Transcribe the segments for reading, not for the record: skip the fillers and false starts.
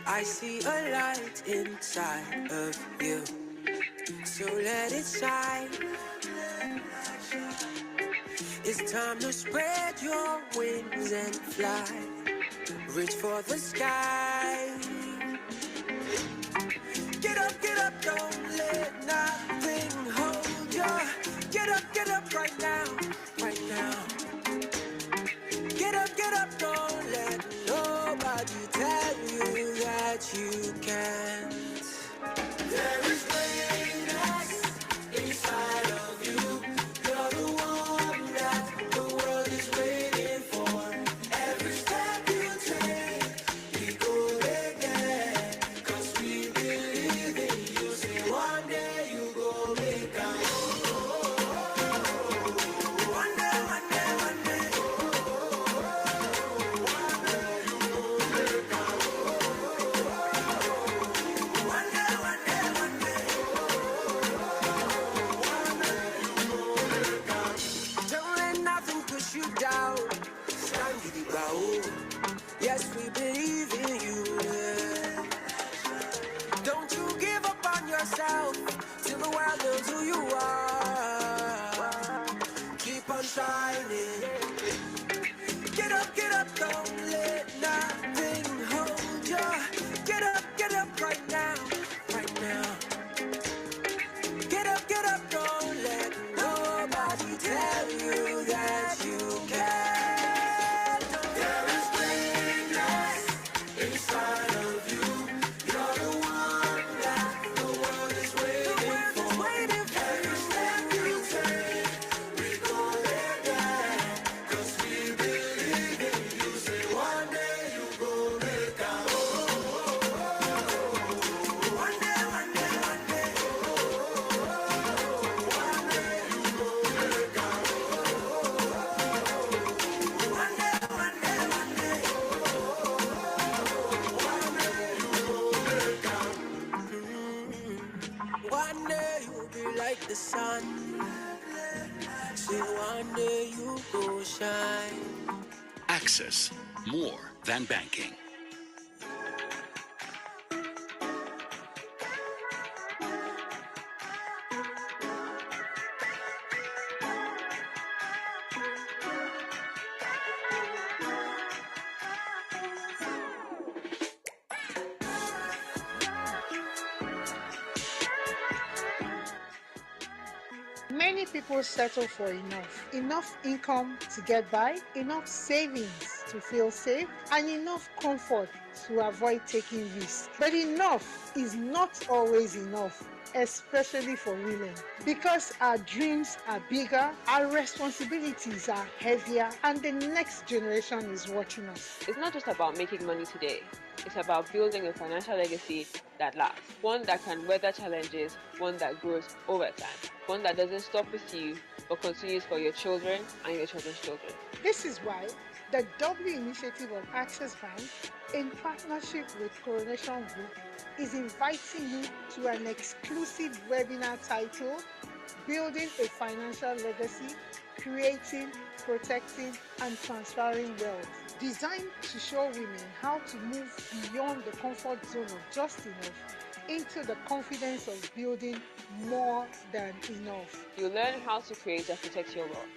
I see a light inside of you, so let it shine. It's time to spread your wings and fly. Reach for the sky. Get up, don't let nothing hold you. Get up right now, right now. Get up, don't let nobody tell you that you can't. There is greatness inside of you. You're the one that the world is waiting for. Every step you take, we go again. Cause we believe in you. Say one day you go make out. One day, one day, one day. One day, one day, one day. Don't let nothing push you down. Stand with the bow. Yes, we believe in you. Yeah. Don't you give up on yourself till the world knows who you are. Keep on shining. Get up, don't let nothing hold you. Get up right now, right now. Get up, don't let nobody tell you that you can't. There is greatness inside of you. You're the one that the world is waiting for. Every step you take, we go there, cause we believe in you. Say one day you go make out. One day, one day, one day. One day you go make out. One day, one day, one day. One day you go make out. One day you'll be like the sun. Say one day you go shine. Access, more than banking. Many people settle for enough income to get by, enough savings to feel safe, and enough comfort to avoid taking risks. But enough is not always enough, especially for women, because our dreams are bigger, our responsibilities are heavier, and the next generation is watching us. It's not just about making money today. It's about building a financial legacy that lasts. One that can weather challenges, one that grows over time. One that doesn't stop with you, but continues for your children and your children's children. This is why the W initiative of Access Bank, in partnership with Coronation Group, is inviting you to an exclusive webinar titled Building a Financial Legacy, Creating, Protecting, and Transferring Wealth, designed to show women how to move beyond the comfort zone of just enough into the confidence of building more than enough. You'll learn how to create and protect your wealth,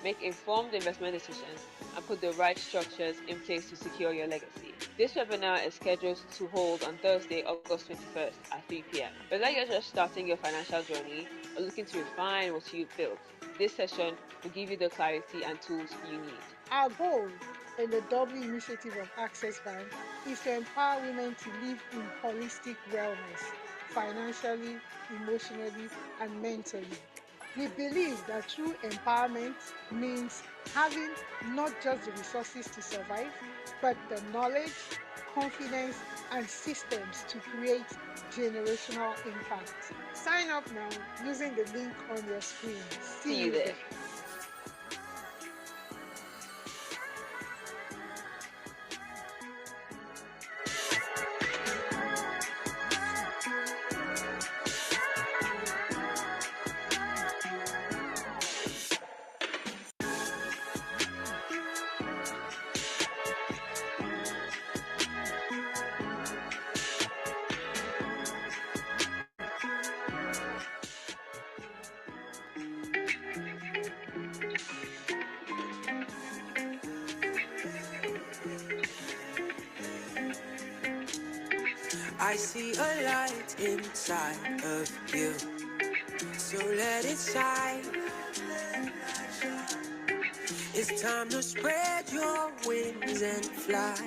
make informed investment decisions, and put the right structures in place to secure your legacy. This webinar is scheduled to hold on Thursday, August 21st at 3 p.m. Whether you're just starting your financial journey or looking to refine what you've built, this session will give you the clarity and tools you need. Our goal in the W initiative of Access Bank is to empower women to live in holistic wellness, financially, emotionally, and mentally. We believe that true empowerment means having not just the resources to survive, but the knowledge, confidence, and systems to create generational impact. Sign up now using the link on your screen. See you there. I see a light inside of you, so let it shine. It's time to spread your wings and fly.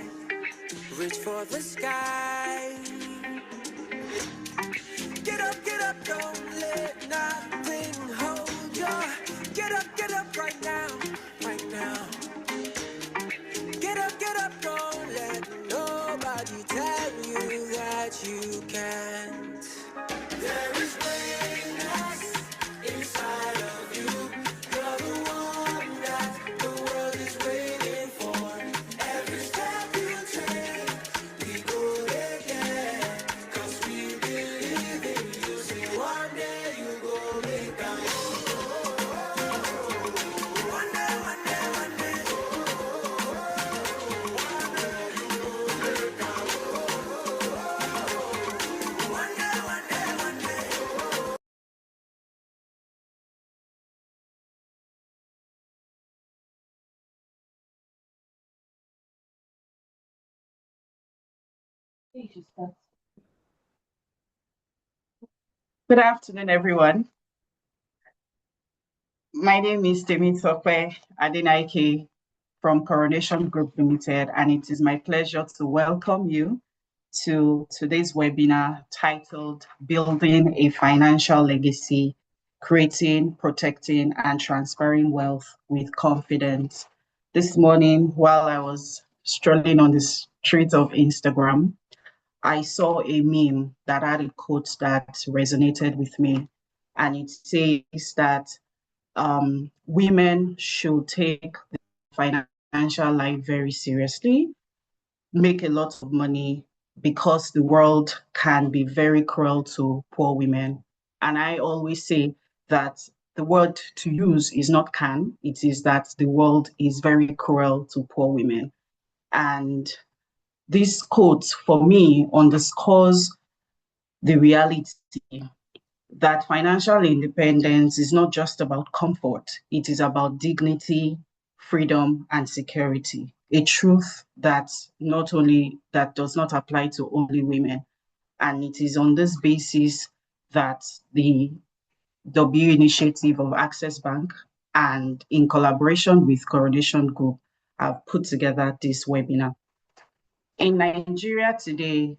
Reach for the sky. Get up, don't let nothing hold you. Get up right now, right now. Get up, don't let nobody tell you that you can't. There is greatness inside of you. You're the one that the world is waiting for. Every step you take, we go again. Cause we believe in you. Say one day you go make a one day, one day, one day. One day, one day, one day. Good afternoon, everyone. My name is Temitope Adenaike from Coronation Group Limited, and it is my pleasure to welcome you to today's webinar titled Building a Financial Legacy, Creating, Protecting, and Transferring Wealth with Confidence. This morning, while I was strolling on the streets of Instagram, I saw a meme that had a quote that resonated with me, and it says that women should take the financial life very seriously, make a lot of money, because the world can be very cruel to poor women. And I always say that the word to use is not can, it is that the world is very cruel to poor women. And this quote for me underscores the reality that financial independence is not just about comfort, it is about dignity, freedom, and security. A truth that not only that does not apply to only women. And it is on this basis that the W initiative of Access Bank and in collaboration with Coronation Group have put together this webinar. In Nigeria today,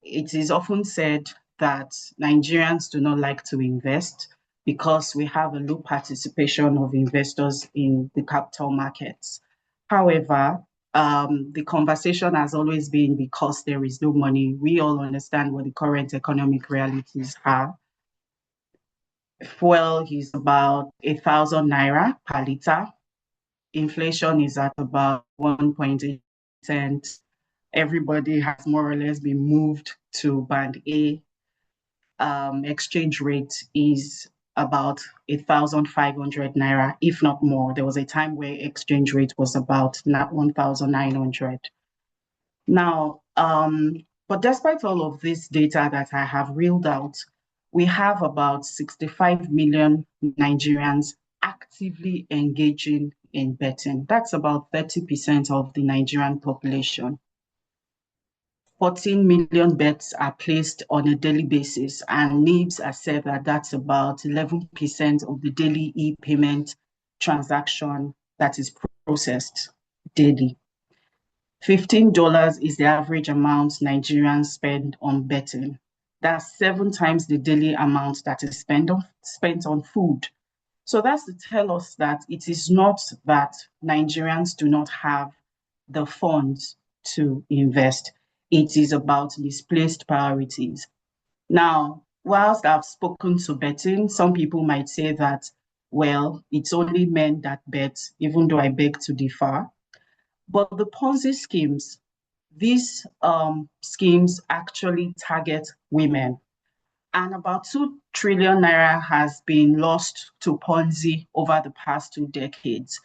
it is often said that Nigerians do not like to invest because we have a low participation of investors in the capital markets. However, the conversation has always been because there is no money. We all understand what the current economic realities are. Fuel is about 1,000 naira per liter. Inflation is at about 1.8%. Everybody has more or less been moved to band A. Exchange rate is about 1,500 naira, if not more. There was a time where exchange rate was about 1,900. Now, but despite all of this data that I have reeled out, we have about 65 million Nigerians actively engaging in betting. That's about 30% of the Nigerian population. 14 million bets are placed on a daily basis, and NIBS has said that that's about 11% of the daily e-payment transaction that is processed daily. $15 is the average amount Nigerians spend on betting. That's 7 times the daily amount that is spent on food. So that's to tell us that it is not that Nigerians do not have the funds to invest. It is about misplaced priorities. Now, whilst I've spoken to betting, some people might say that, well, it's only men that bet, even though I beg to differ. But the Ponzi schemes, these schemes actually target women. And about 2 trillion naira has been lost to Ponzi over the past 2 decades.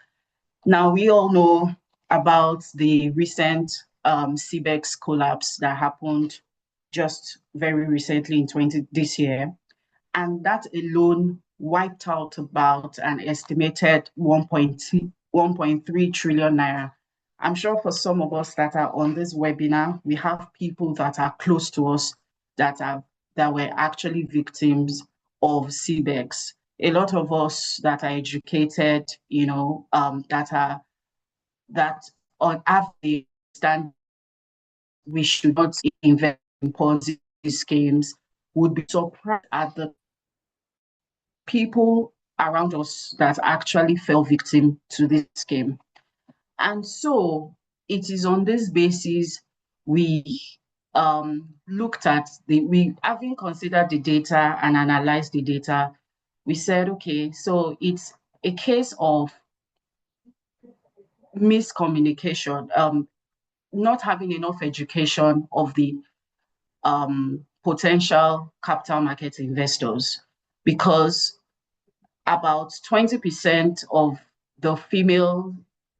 Now, we all know about the recent CBEX collapse that happened just very recently in this year. And that alone wiped out about an estimated 1.3 trillion naira. I'm sure for some of us that are on this webinar, we have people that are close to us that were actually victims of CBEX. A lot of us that are educated, that on average stand we should not invest in Ponzi schemes would be surprised at the people around us that actually fell victim to this scheme. And so it is on this basis we looked at we having considered the data and analyzed the data, we said, okay, so it's a case of miscommunication, not having enough education of the potential capital market investors, because about 20%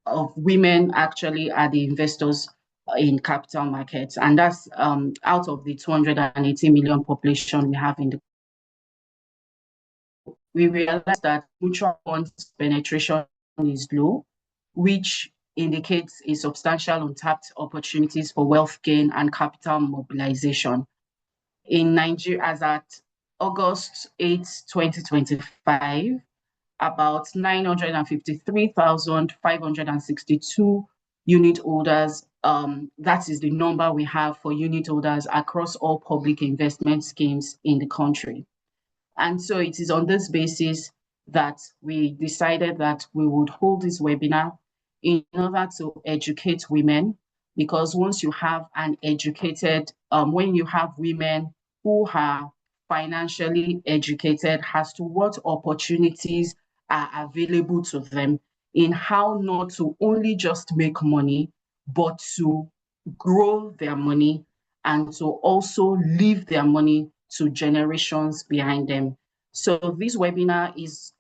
of women actually are the investors in capital markets, and that's out of the 280 million population we have in the. We realized that mutual funds penetration is low, which indicates a substantial untapped opportunities for wealth gain and capital mobilization. In Nigeria, as at August 8, 2025, about 953,562 unit holders. That is the number we have for unit holders across all public investment schemes in the country. And so it is on this basis that we decided that we would hold this webinar in order to educate women, because once you have an educated, when you have women who are financially educated as to what opportunities are available to them in how not to only just make money, but to grow their money and to also leave their money to generations behind them. So this webinar is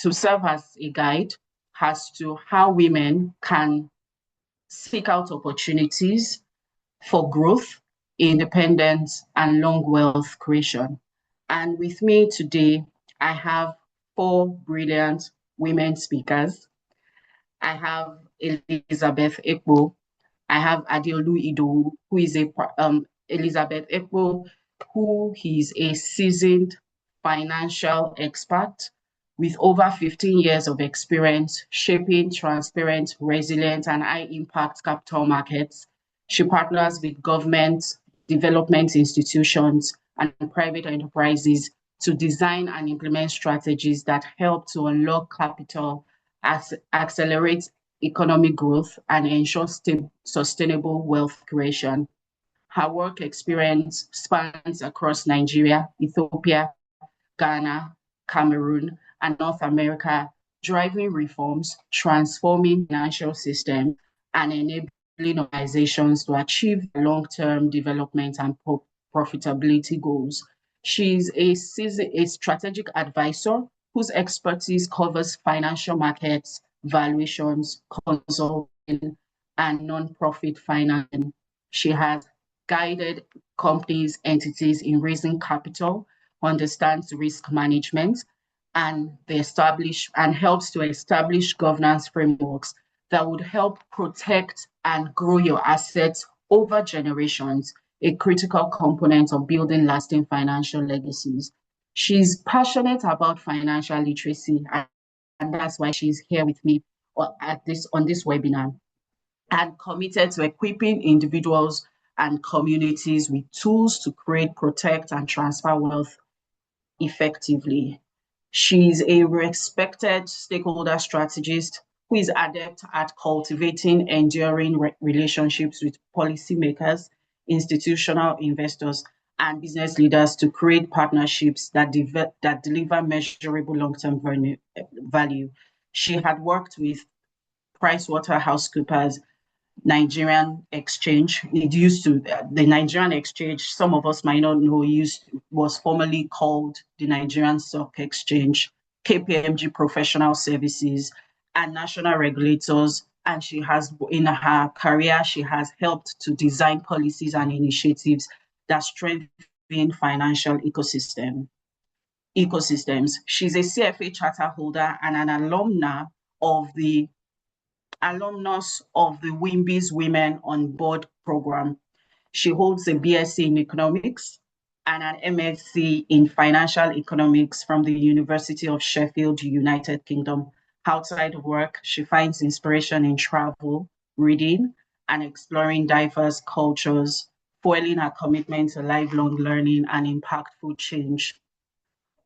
to serve as a guide as to how women can seek out opportunities for growth, independence, and long wealth creation. And with me today, I have four brilliant women speakers. I have Elizabeth Ekpo, I have Adeolu Ido, who is Elizabeth Ekpo, who is a seasoned financial expert with over 15 years of experience shaping transparent, resilient, and high-impact capital markets. She partners with government, development institutions, and private enterprises to design and implement strategies that help to unlock capital, accelerate economic growth, and ensure sustainable wealth creation. Her work experience spans across Nigeria, Ethiopia, Ghana, Cameroon, and North America, driving reforms, transforming financial systems, and enabling organizations to achieve long-term development and profitability goals. She's a strategic advisor whose expertise covers financial markets, valuations, consulting, and non-profit financing. She has guided companies, entities in raising capital, understands risk management, and helps to establish governance frameworks that would help protect and grow your assets over generations, a critical component of building lasting financial legacies. She's passionate about financial literacy, and that's why she's here with me on this webinar, and committed to equipping individuals and communities with tools to create, protect, and transfer wealth effectively. She's a respected stakeholder strategist who is adept at cultivating enduring relationships with policymakers, institutional investors, and business leaders to create partnerships that deliver measurable long-term value. She had worked with PricewaterhouseCoopers, Nigerian exchange. It used to the Nigerian exchange. Some of us might not know. Was formerly called the Nigerian Stock Exchange, KPMG Professional Services, and national regulators. And she has, in her career, she has helped to design policies and initiatives that strengthen financial ecosystems. She's a CFA charter holder and an alumna of the alumnus of the WIMBY's Women on Board program. She holds a BSc in economics and an MSc in financial economics from the University of Sheffield, United Kingdom. Outside of work, she finds inspiration in travel, reading, and exploring diverse cultures, fueling her commitment to lifelong learning and impactful change.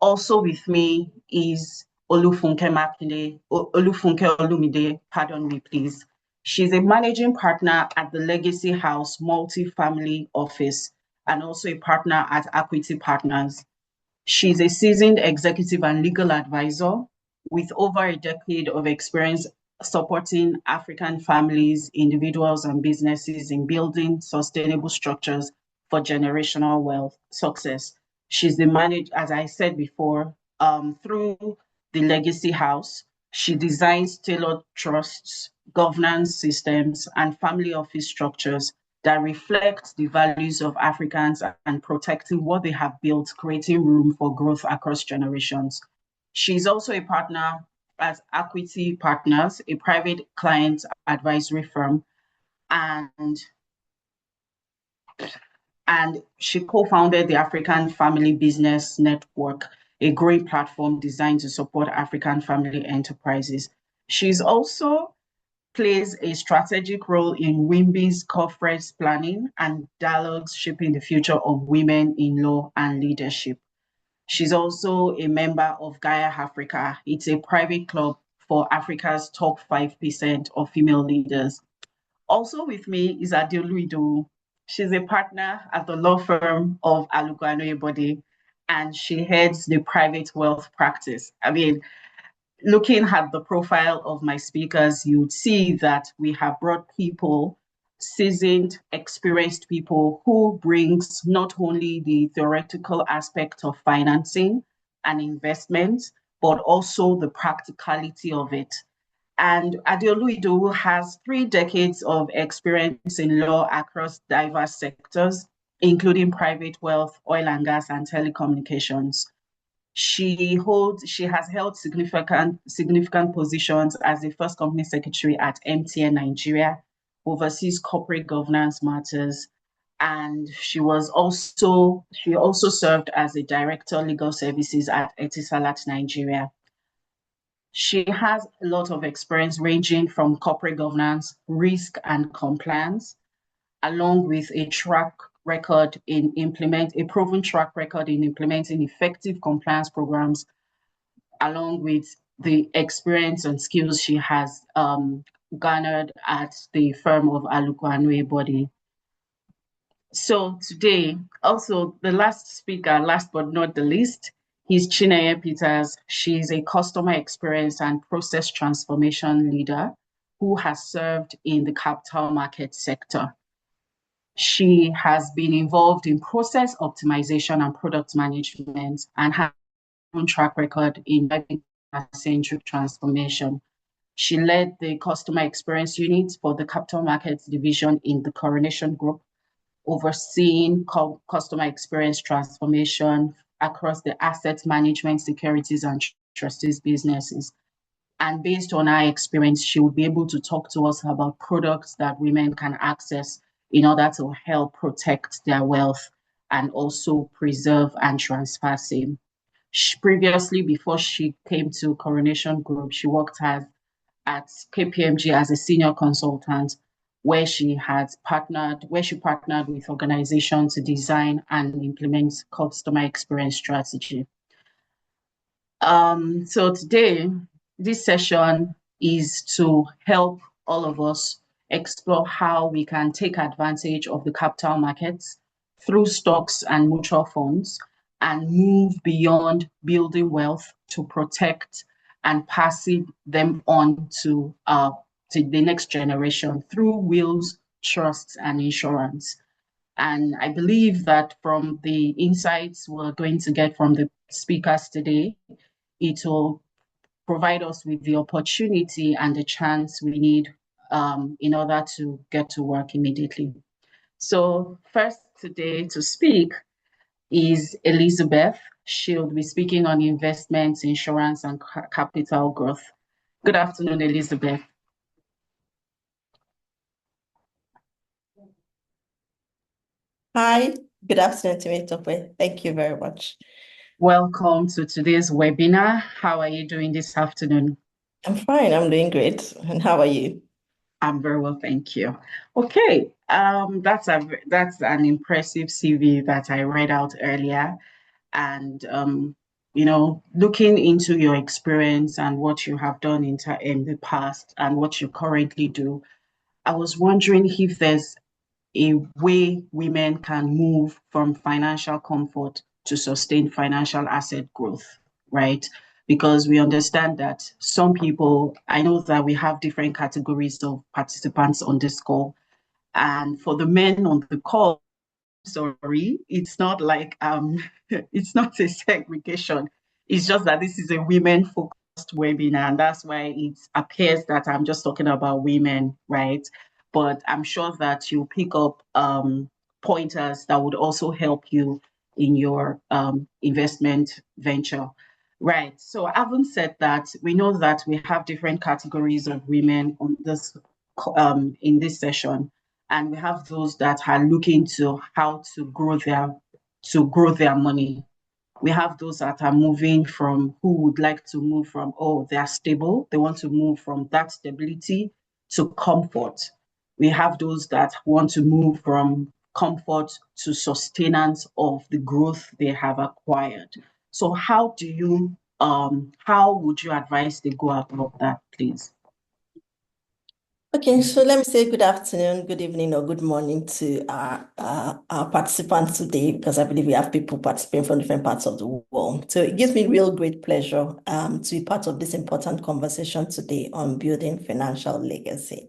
Also with me is Olufunke Olumide, pardon me, please. She's a managing partner at the Legacy House Multi-Family Office and also a partner at Equity Partners. She's a seasoned executive and legal advisor with over a decade of experience supporting African families, individuals, and businesses in building sustainable structures for generational wealth success. She's the manager, as I said before, through the Legacy House. She designs tailored trusts, governance systems, and family office structures that reflect the values of Africans and protecting what they have built, creating room for growth across generations. She's also a partner at Equity Partners, a private client advisory firm, and she co-founded the African Family Business Network, a growing platform designed to support African family enterprises. She's also plays a strategic role in WIMBY's corporate planning and dialogues shaping the future of women in law and leadership. She's also a member of Gaia Africa. It's a private club for Africa's top 5% of female leaders. Also with me is Adeolu Idowu. She's a partner at the law firm of Aluko Body, and she heads the private wealth practice. I mean, looking at the profile of my speakers, you'd see that we have brought people, seasoned, experienced people who brings not only the theoretical aspect of financing and investment, but also the practicality of it. And Adeolu Idowu has 3 decades of experience in law across diverse sectors, including private wealth, oil and gas, and telecommunications. She has held significant positions as the first company secretary at MTN Nigeria, oversees corporate governance matters, and she also served as a director legal services at Etisalat Nigeria. She has a lot of experience ranging from corporate governance, risk and compliance, along with a proven track record in implementing effective compliance programs, along with the experience and skills she has garnered at the firm of Aluko Body. So today, also the last speaker, last but not the least, is Chineye Peters. She's a customer experience and process transformation leader who has served in the capital market sector. She has been involved in process optimization and product management and has a track record in centric transformation. She led the customer experience unit for the capital markets division in the Coronation Group, overseeing customer experience transformation across the asset management, securities, and trustees businesses. And based on our experience, she will be able to talk to us about products that women can access in order to help protect their wealth and also preserve and transfer same. Previously, before she came to Coronation Group, she worked at KPMG as a senior consultant, where she partnered with organizations to design and implement customer experience strategy. So today, this session is to help all of us explore how we can take advantage of the capital markets through stocks and mutual funds and move beyond building wealth to protect and passing them on to the next generation through wills, trusts, and insurance. And I believe that from the insights we're going to get from the speakers today, it will provide us with the opportunity and the chance we need in order to get to work immediately. So first today to speak is Elizabeth. She'll be speaking on investments, insurance, and capital growth. Good afternoon, Elizabeth. Hi, good afternoon to me, Tope. Thank you very much. Welcome to today's webinar. How are you doing this afternoon? I'm fine, I'm doing great. And how are you? I'm very well, thank you. Okay, that's an impressive CV that I read out earlier, and looking into your experience and what you have done in the past and what you currently do, I was wondering if there's a way women can move from financial comfort to sustain financial asset growth, right? Because we understand that some people, I know that we have different categories of participants on this call. And for the men on the call, sorry, it's not like it's not a segregation. It's just that this is a women focused webinar, and that's why it appears that I'm just talking about women, right? But I'm sure that you'll pick up pointers that would also help you in your investment venture. Right. So having said that, we know that we have different categories of women on this in this session, and we have those that are looking to how to grow their money. We have those that are moving from who would like to move from, oh, they are stable, they want to move from that stability to comfort. We have those that want to move from comfort to sustenance of the growth they have acquired. So how would you advise they go about that, please? Okay, so let me say good afternoon, good evening, or good morning to our participants today, because I believe we have people participating from different parts of the world. So it gives me real great pleasure to be part of this important conversation today on building financial legacy.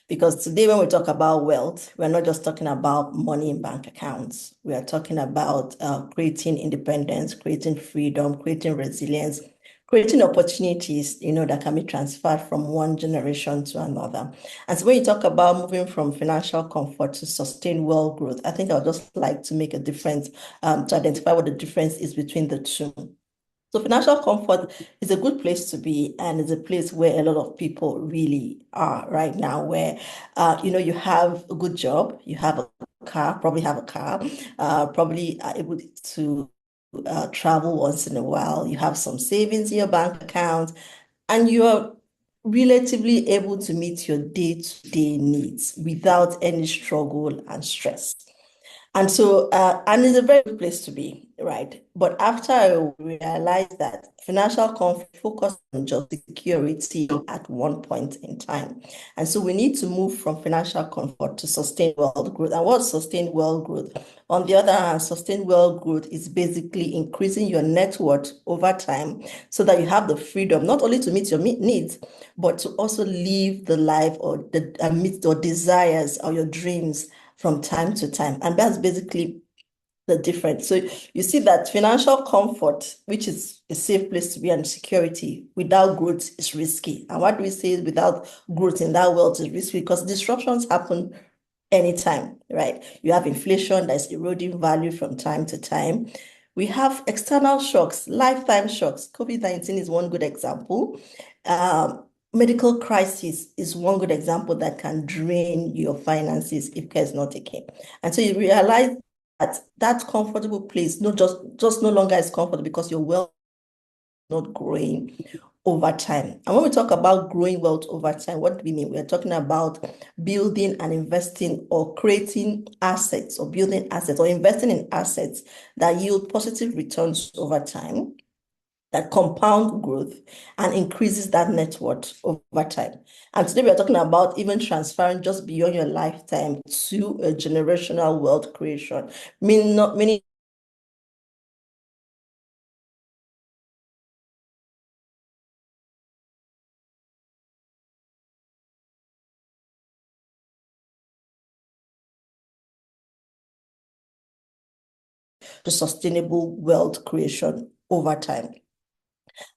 Because today, when we talk about wealth, we're not just talking about money in bank accounts. We are talking about creating independence, creating freedom, creating resilience, creating opportunities, that can be transferred from one generation to another. And so when you talk about moving from financial comfort to sustained wealth growth, I think I would just like to make a difference, to identify what the difference is between the two. So financial comfort is a good place to be, and it's a place where a lot of people really are right now, where you have a good job, you have a car, probably have a car, probably are able to travel once in a while, you have some savings in your bank account, and you are relatively able to meet your day-to-day needs without any struggle and stress. And so, and it's a very good place to be, right? But after I realized that financial comfort focused on just security at one point in time. And so we need to move from financial comfort to sustained wealth growth. And what's sustained wealth growth? On the other hand, sustained wealth growth is basically increasing your net worth over time so that you have the freedom not only to meet your needs, but to also live the life or meet your desires or your dreams from time to time. And that's basically the difference. So you see that financial comfort, which is a safe place to be, and security without growth is risky. And what we say is without growth in that world is risky because disruptions happen anytime, right? You have inflation that's eroding value from time to time. We have external shocks, lifetime shocks. COVID-19 is one good example. Medical crisis is one good example that can drain your finances if care is not taken. And so you realize that that comfortable place, not just no longer is comfortable because your wealth is not growing over time. And when we talk about growing wealth over time, what do we mean? We're talking about building and investing or creating assets or building assets or investing in assets that yield positive returns over time, that compound growth and increases that net worth over time. And today we are talking about even transferring just beyond your lifetime to a generational wealth creation, meaning to sustainable wealth creation over time.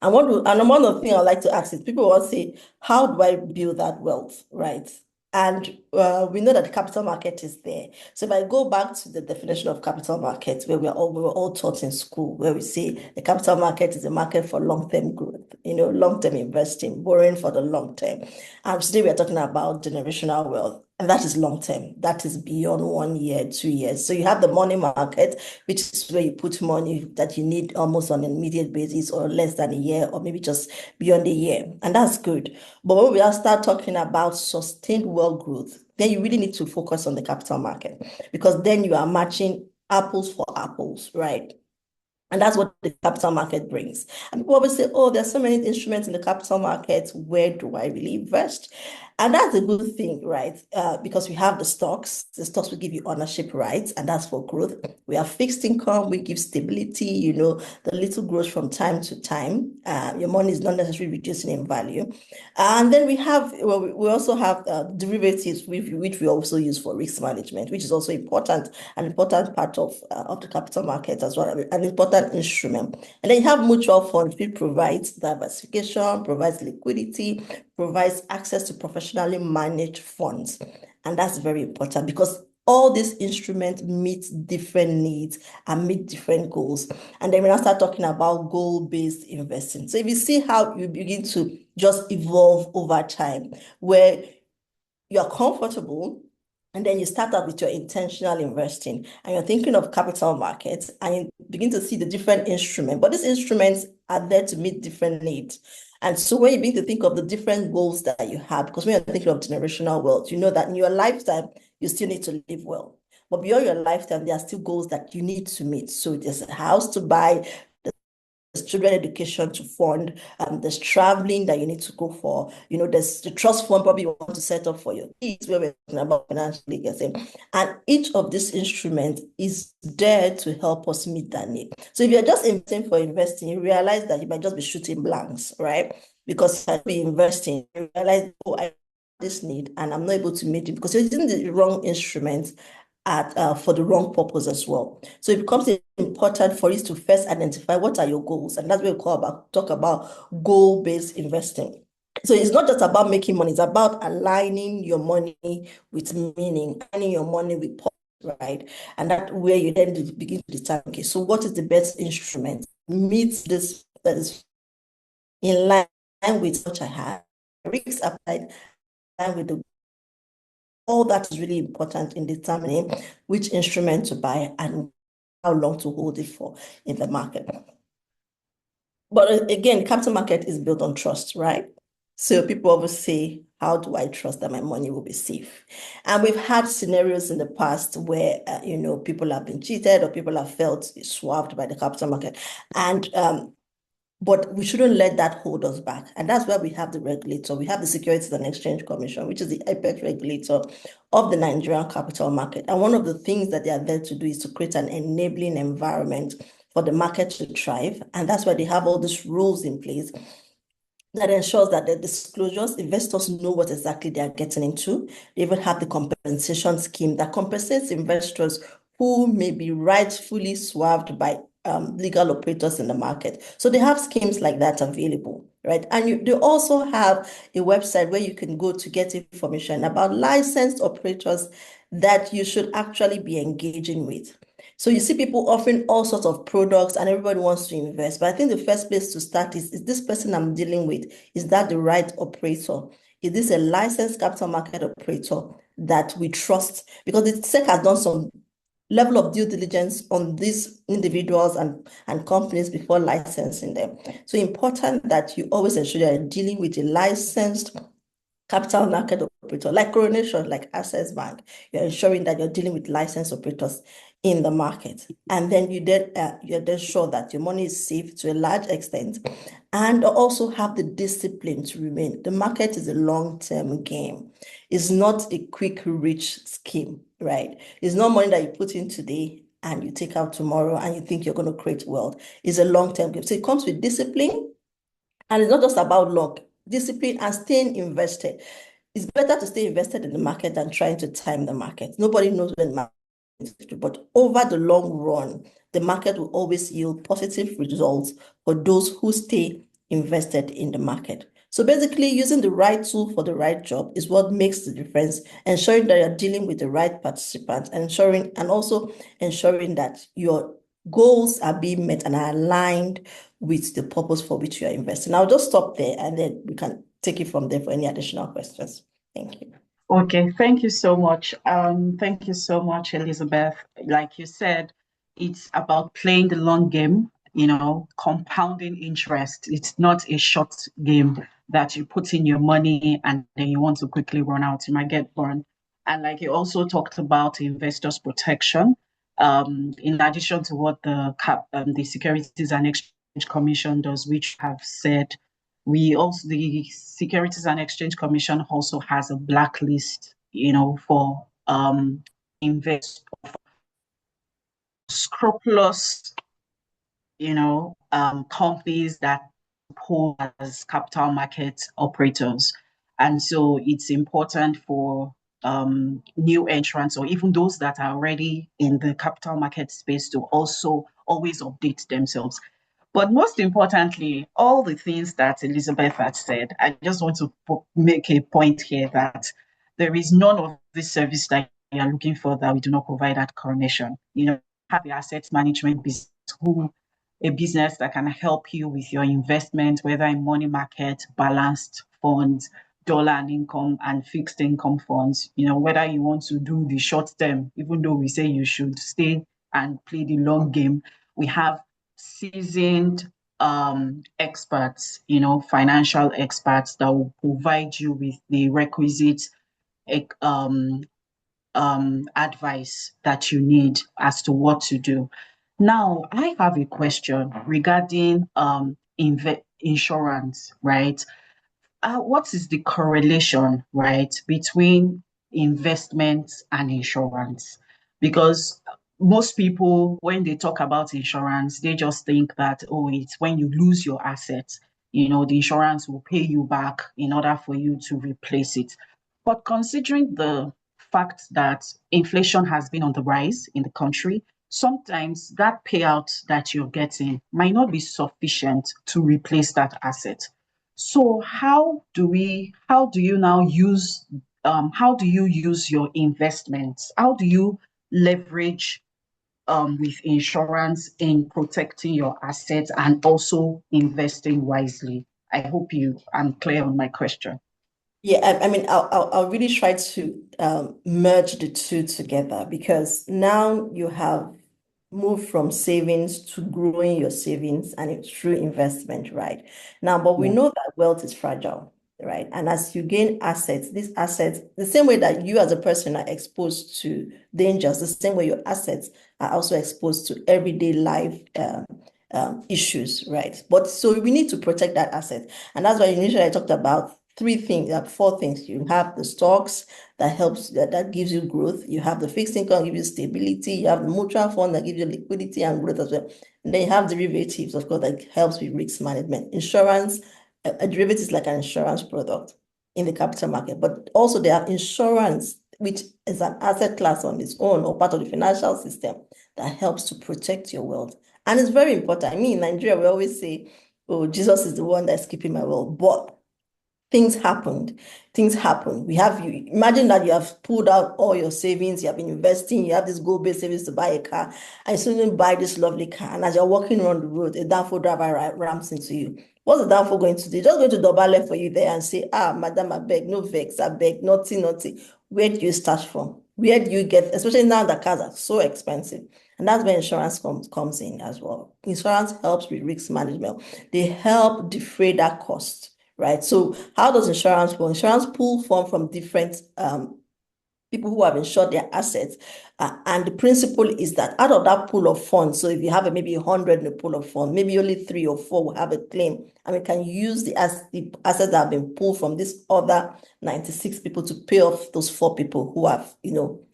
And one of the things I like to ask is people will say, how do I build that wealth, right? And we know that the capital market is there. So if I go back to the definition of capital market, where we were all taught in school, where we say the capital market is a market for long-term growth, long-term investing, borrowing for the long term. And today we are talking about generational wealth. And that is long term. That is beyond 1 year, 2 years. So you have the money market, which is where you put money that you need almost on an immediate basis or less than a year or maybe just beyond a year. And that's good. But when we start talking about sustained wealth growth, then you really need to focus on the capital market because then you are matching apples for apples, right? And that's what the capital market brings. And people always say, oh, there's so many instruments in the capital market. Where do I really invest? And that's a good thing, right? Because we have the stocks. The stocks will give you ownership rights, and that's for growth. We have fixed income. We give stability, the little growth from time to time. Your money is not necessarily reducing in value. And then we also have derivatives, which we also use for risk management, which is also an important part of the capital market as well, an important instrument. And then you have mutual funds, which provides diversification, provides liquidity, provides access to professionally managed funds. And that's very important because all these instruments meet different needs and meet different goals. And then we now start talking about goal-based investing. So if you see how you begin to just evolve over time, where you're comfortable, and then you start out with your intentional investing and you're thinking of capital markets and you begin to see the different instruments, but these instruments are there to meet different needs. And so when you begin to think of the different goals that you have, because when you're thinking of generational wealth, you know that in your lifetime, you still need to live well. But beyond your lifetime, there are still goals that you need to meet. So there's a house to buy, there's children education to fund, there's traveling that you need to go for, there's the trust fund probably you want to set up for your kids, where we're talking about financial literacy. And each of these instruments is there to help us meet that need. So if you're just investing for investing, you realize that you might just be shooting blanks, right? Because if I be investing, you realize, oh, I have this need and I'm not able to meet it because you're using the wrong instruments for the wrong purpose as well. So it becomes important for you to first identify what are your goals. And that's what we talk about goal-based investing. So it's not just about making money, it's about aligning your money with meaning, aligning your money with purpose, right? And that where you then begin to determine, okay, so what is the best instrument? Meets this that is in line with what I have, risk appetite, line with the all that is really important in determining which instrument to buy and how long to hold it for in the market. But again, capital market is built on trust, right? So people always say, how do I trust that my money will be safe? And we've had scenarios in the past where, people have been cheated or people have felt swapped by the capital market. And but we shouldn't let that hold us back. And that's where we have the regulator. We have the Securities and Exchange Commission, which is the apex regulator of the Nigerian capital market. And one of the things that they are there to do is to create an enabling environment for the market to thrive. And that's why they have all these rules in place that ensures that the disclosures, investors know what exactly they are getting into. They even have the compensation scheme that compensates investors who may be rightfully swapped by legal operators in the market. So they have schemes like that available, right? And they also have a website where you can go to get information about licensed operators that you should actually be engaging with. So you see people offering all sorts of products and everybody wants to invest. But I think the first place to start is this person I'm dealing with, is that the right operator? Is this a licensed capital market operator that we trust? Because the SEC has done some level of due diligence on these individuals and companies before licensing them. So important that you always ensure you're dealing with a licensed capital market operator, like Coronation, like Access Bank. You're ensuring that you're dealing with licensed operators in the market. And then you're then sure that your money is safe to a large extent and also have the discipline to remain. The market is a long-term game. It's not a quick rich scheme, right? It's not money that you put in today and you take out tomorrow and you think you're going to create wealth. It's a long-term game. So it comes with discipline, and it's not just about luck, discipline and staying invested. It's better to stay invested in the market than trying to time the market. Nobody knows when the market is going to, but over the long run, the market will always yield positive results for those who stay invested in the market. So basically, using the right tool for the right job is what makes the difference, ensuring that you're dealing with the right participants, and also ensuring that your goals are being met and are aligned with the purpose for which you are investing. I'll just stop there and then we can take it from there for any additional questions. Thank you. Okay, thank you so much. Thank you so much, Elizabeth. Like you said, it's about playing the long game, compounding interest. It's not a short game that you put in your money and then you want to quickly run out. You might get burned. And like you also talked about investors' protection, in addition to what the Securities and Exchange Commission does, which have said the Securities and Exchange Commission also has a blacklist, for invest scrupulous, companies that pose as capital market operators. And so it's important for new entrants or even those that are already in the capital market space to also always update themselves. But most importantly, all the things that Elizabeth had said, I just want to make a point here that there is none of this service that you are looking for that we do not provide at Coronation. Have the asset management business, a business that can help you with your investment, whether in money market, balanced funds, dollar and income, and fixed income funds. Whether you want to do the short term, even though we say you should stay and play the long game, we have seasoned experts, financial experts that will provide you with the requisite um, advice that you need as to what to do. Now, I have a question regarding insurance, right? What is the correlation, right, between investment and insurance? Because most people, when they talk about insurance, they just think that, oh, it's when you lose your assets, the insurance will pay you back in order for you to replace it. But considering the fact that inflation has been on the rise in the country, sometimes that payout that you're getting might not be sufficient to replace that asset. So how do you use your investments? How do you leverage with insurance in protecting your assets and also investing wisely? I hope I'm clear on my question. Yeah, I mean, I'll really try to merge the two together because now you have moved from savings to growing your savings and it's through investment, right? Now, but we Yeah. know that wealth is fragile, right? And as you gain assets, these assets, the same way that you as a person are exposed to dangers, the same way your assets are also exposed to everyday life issues, right? But so we need to protect that asset. And that's why initially I talked about three things, four things. You have the stocks that helps, that gives you growth. You have the fixed income, gives you stability. You have the mutual fund that gives you liquidity and growth as well. And then you have derivatives, of course, that helps with risk management. Insurance, a derivative is like an insurance product in the capital market, but also they have insurance, which is an asset class on its own or part of the financial system that helps to protect your wealth. And it's very important. I mean, in Nigeria, we always say, oh, Jesus is the one that's keeping my wealth. But things happened. Things happen. We have you imagine that you have pulled out all your savings, you have been investing, you have this goal-based savings to buy a car, and you suddenly buy this lovely car. And as you're walking around the road, a downfall driver rams into you. What's the downfall going to do? Just going to double left for you there and say, ah, madam, I beg, no vex, I beg, nothing, nothing. Where do you start from? Where do you get, especially now that cars are so expensive? And that's where insurance comes in as well. Insurance helps with risk management. They help defray that cost, right? So how does insurance work? Insurance pool from different people who have insured their assets. And the principle is that out of that pool of funds, so if you have maybe 100 in a pool of funds, maybe only 3 or 4 will have a claim. And we can use the assets that have been pulled from this other 96 people to pay off those 4 people who have,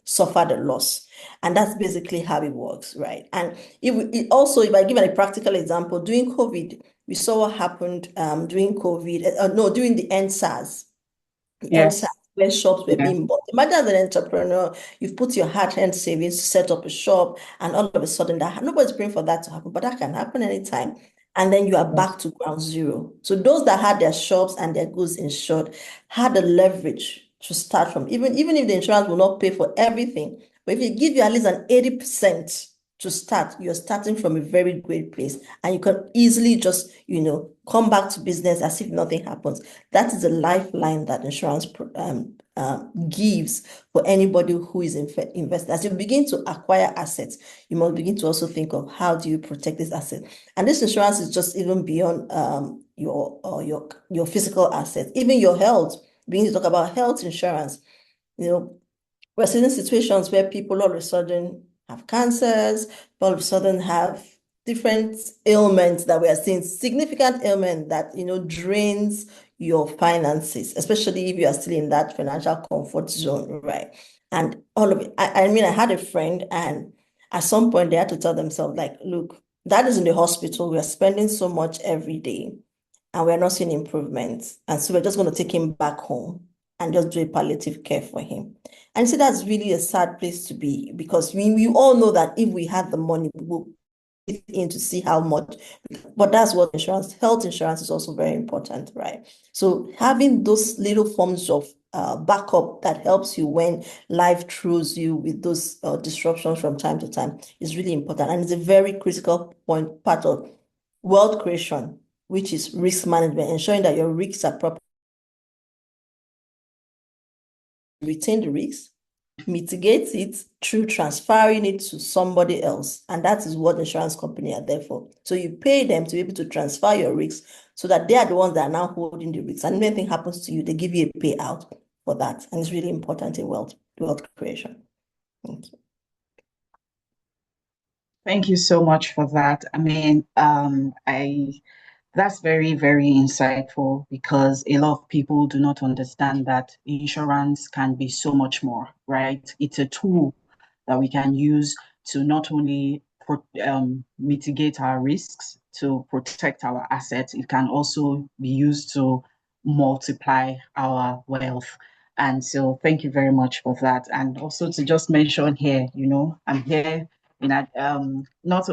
suffered a loss. And that's basically how it works, right? And if I give a practical example, during COVID, we saw what happened during COVID, no, during the NSAS, Yes. where shops were Yeah. being bought. Imagine as an entrepreneur, you've put your hard-earned savings to set up a shop, and all of a sudden that nobody's praying for that to happen, but that can happen anytime. And then you are Yes. back to ground zero. So those that had their shops and their goods insured had the leverage to start from, even if the insurance will not pay for everything. But if you give you at least an 80% to start, you're starting from a very great place, and you can easily just, come back to business as if nothing happens. That is a lifeline that insurance gives for anybody who is invested. As you begin to acquire assets, you must begin to also think of how do you protect this asset. And this insurance is just even beyond your physical assets, even your health. We need to talk about health insurance. We're seeing situations where people all of a sudden have cancers, all of a sudden have different ailments that we are seeing, significant ailment that, drains your finances, especially if you are still in that financial comfort zone, right? And all of it. I mean, I had a friend, and at some point they had to tell themselves, like, look, dad is in the hospital. We are spending so much every day, and we're not seeing improvements. And so we're just going to take him back home and just do a palliative care for him. And so that's really a sad place to be, because we all know that if we had the money, we would put it in to see how much. But that's what health insurance is also very important, right? So having those little forms of backup that helps you when life throws you with those disruptions from time to time is really important. And it's a very critical part of wealth creation, which is risk management, ensuring that your risks are properly retain the risk, mitigate it through transferring it to somebody else. And that is what insurance companies are there for. So you pay them to be able to transfer your risks so that they are the ones that are now holding the risks. And if anything happens to you, they give you a payout for that. And it's really important in wealth creation. Thank you. Thank you so much for that. I mean, that's very, very insightful, because a lot of people do not understand that insurance can be so much more, right? It's a tool that we can use to not only mitigate our risks, to protect our assets, it can also be used to multiply our wealth. And so thank you very much for that. And also to just mention here, I'm here I'm not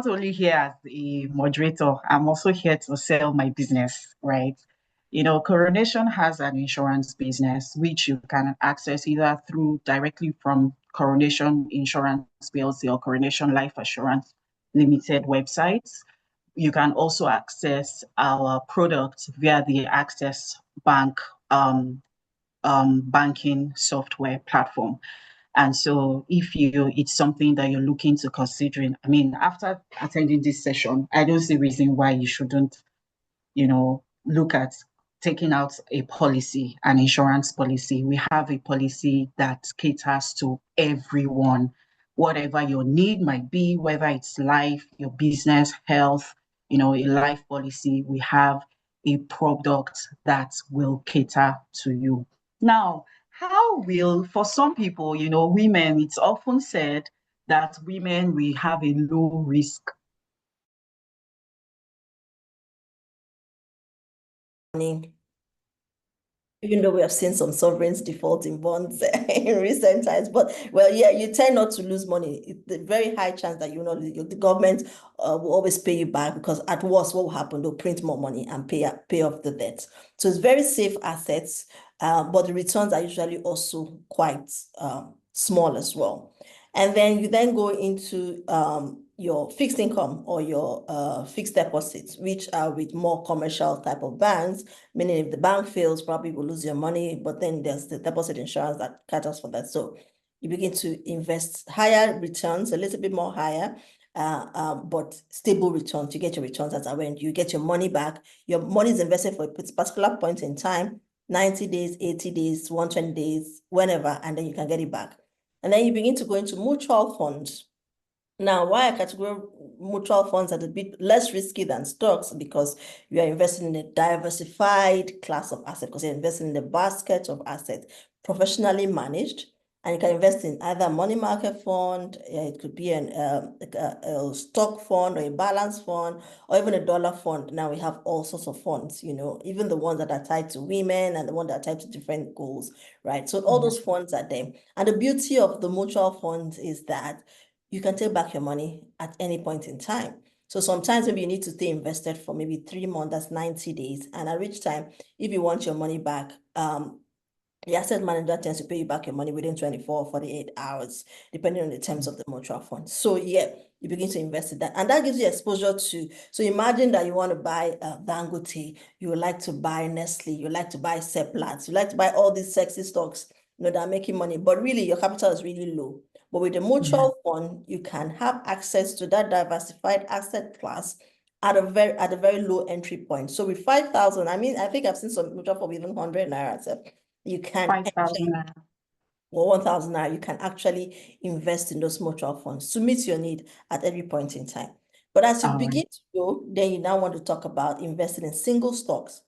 only here as a moderator, I'm also here to sell my business, right? Coronation has an insurance business which you can access either through directly from Coronation Insurance PLC or Coronation Life Assurance Limited websites. You can also access our products via the Access Bank banking software platform. And so if it's something that you're looking to considering, I mean, after attending this session, I don't see reason why you shouldn't, look at taking out a policy, an insurance policy. We have a policy that caters to everyone, whatever your need might be, whether it's life, your business, health, a life policy. We have a product that will cater to you. Now, for some people, women, it's often said that women will have a low risk Money. Even though we have seen some sovereigns default in bonds in recent times, but well, yeah, you tend not to lose money. It's a very high chance that the government will always pay you back, because at worst, what will happen? They'll print more money and pay off the debt. So it's very safe assets, but the returns are usually also quite small as well. And then you then go into your fixed income or your fixed deposits, which are with more commercial type of banks, meaning if the bank fails, probably will lose your money, but then there's the deposit insurance that caters for that. So you begin to invest higher returns, a little bit more higher, but stable returns. You get your returns as when you get your money back. Your money is invested for a particular point in time, 90 days, 80 days, 120 days, whenever, and then you can get it back. And then you begin to go into mutual funds. Now, why I categorize mutual funds are a bit less risky than stocks, because you are investing in a diversified class of assets, because you're investing in a basket of assets, professionally managed, and you can invest in either a money market fund, it could be a stock fund or a balance fund, or even a dollar fund. Now we have all sorts of funds, even the ones that are tied to women and the ones that are tied to different goals, right? So all those funds are there. And the beauty of the mutual funds is that you can take back your money at any point in time. So sometimes maybe you need to stay invested for maybe 3 months, that's 90 days. And at which time, if you want your money back, the asset manager tends to pay you back your money within 24 or 48 hours, depending on the terms of the mutual fund. So yeah, you begin to invest in that. And that gives you exposure to, so imagine that you want to buy Dangote, you would like to buy Nestle, you like to buy Seplat, you like to buy all these sexy stocks, that are making money, but really your capital is really low. But with the mutual fund, you can have access to that diversified asset class at a very low entry point. So with 5,000, I mean, I think I've seen some mutual fund with even 100 naira. So you can 5,000 naira. or 1,000 naira, you can actually invest in those mutual funds to meet your need at every point in time. But as you begin to go, then you now want to talk about investing in single stocks,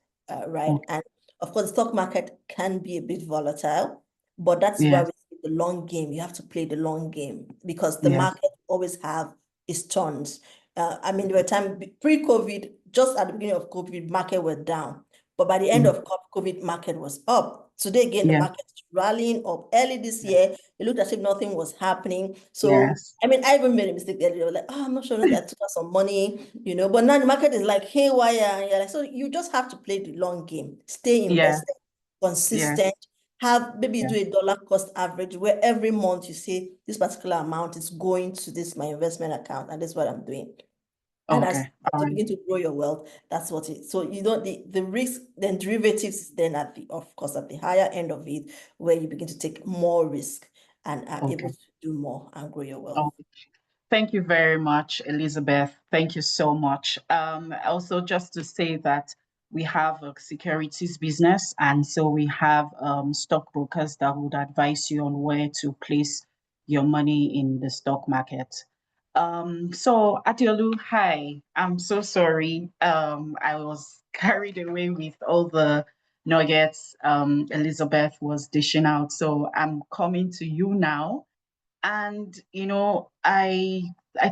right? Okay. And of course, the stock market can be a bit volatile, but that's why Yes. we say the long game. You have to play the long game because the Yes. market always have its turns. I mean, there were times pre-COVID, just at the beginning of COVID, market were down. But by the end of COVID, market was up. Today, again, the Yes. market is rallying up. Early this year, it looked as if nothing was happening. So, Yes. I mean, I even made a mistake earlier. Like, oh, I'm not sure that I took out some money, but now the market is like haywire. And you're like, so you just have to play the long game, stay Yes. invested, Yes. consistent, have maybe do Yes. a dollar cost average where every month you say this particular amount is going to this my investment account, and this is what I'm doing. And as Okay. All you right. begin to grow your wealth, that's what it. So you don't the risk, then derivatives, then at the of course at the higher end of it, where you begin to take more risk and are able Okay. to do more and grow your wealth. Oh, thank you very much, Elizabeth. Thank you so much. Also, just to say that we have a securities business, and so we have stockbrokers that would advise you on where to place your money in the stock market. So Adiolu, hi. I'm so sorry. I was carried away with all the nuggets Elizabeth was dishing out. So I'm coming to you now. And I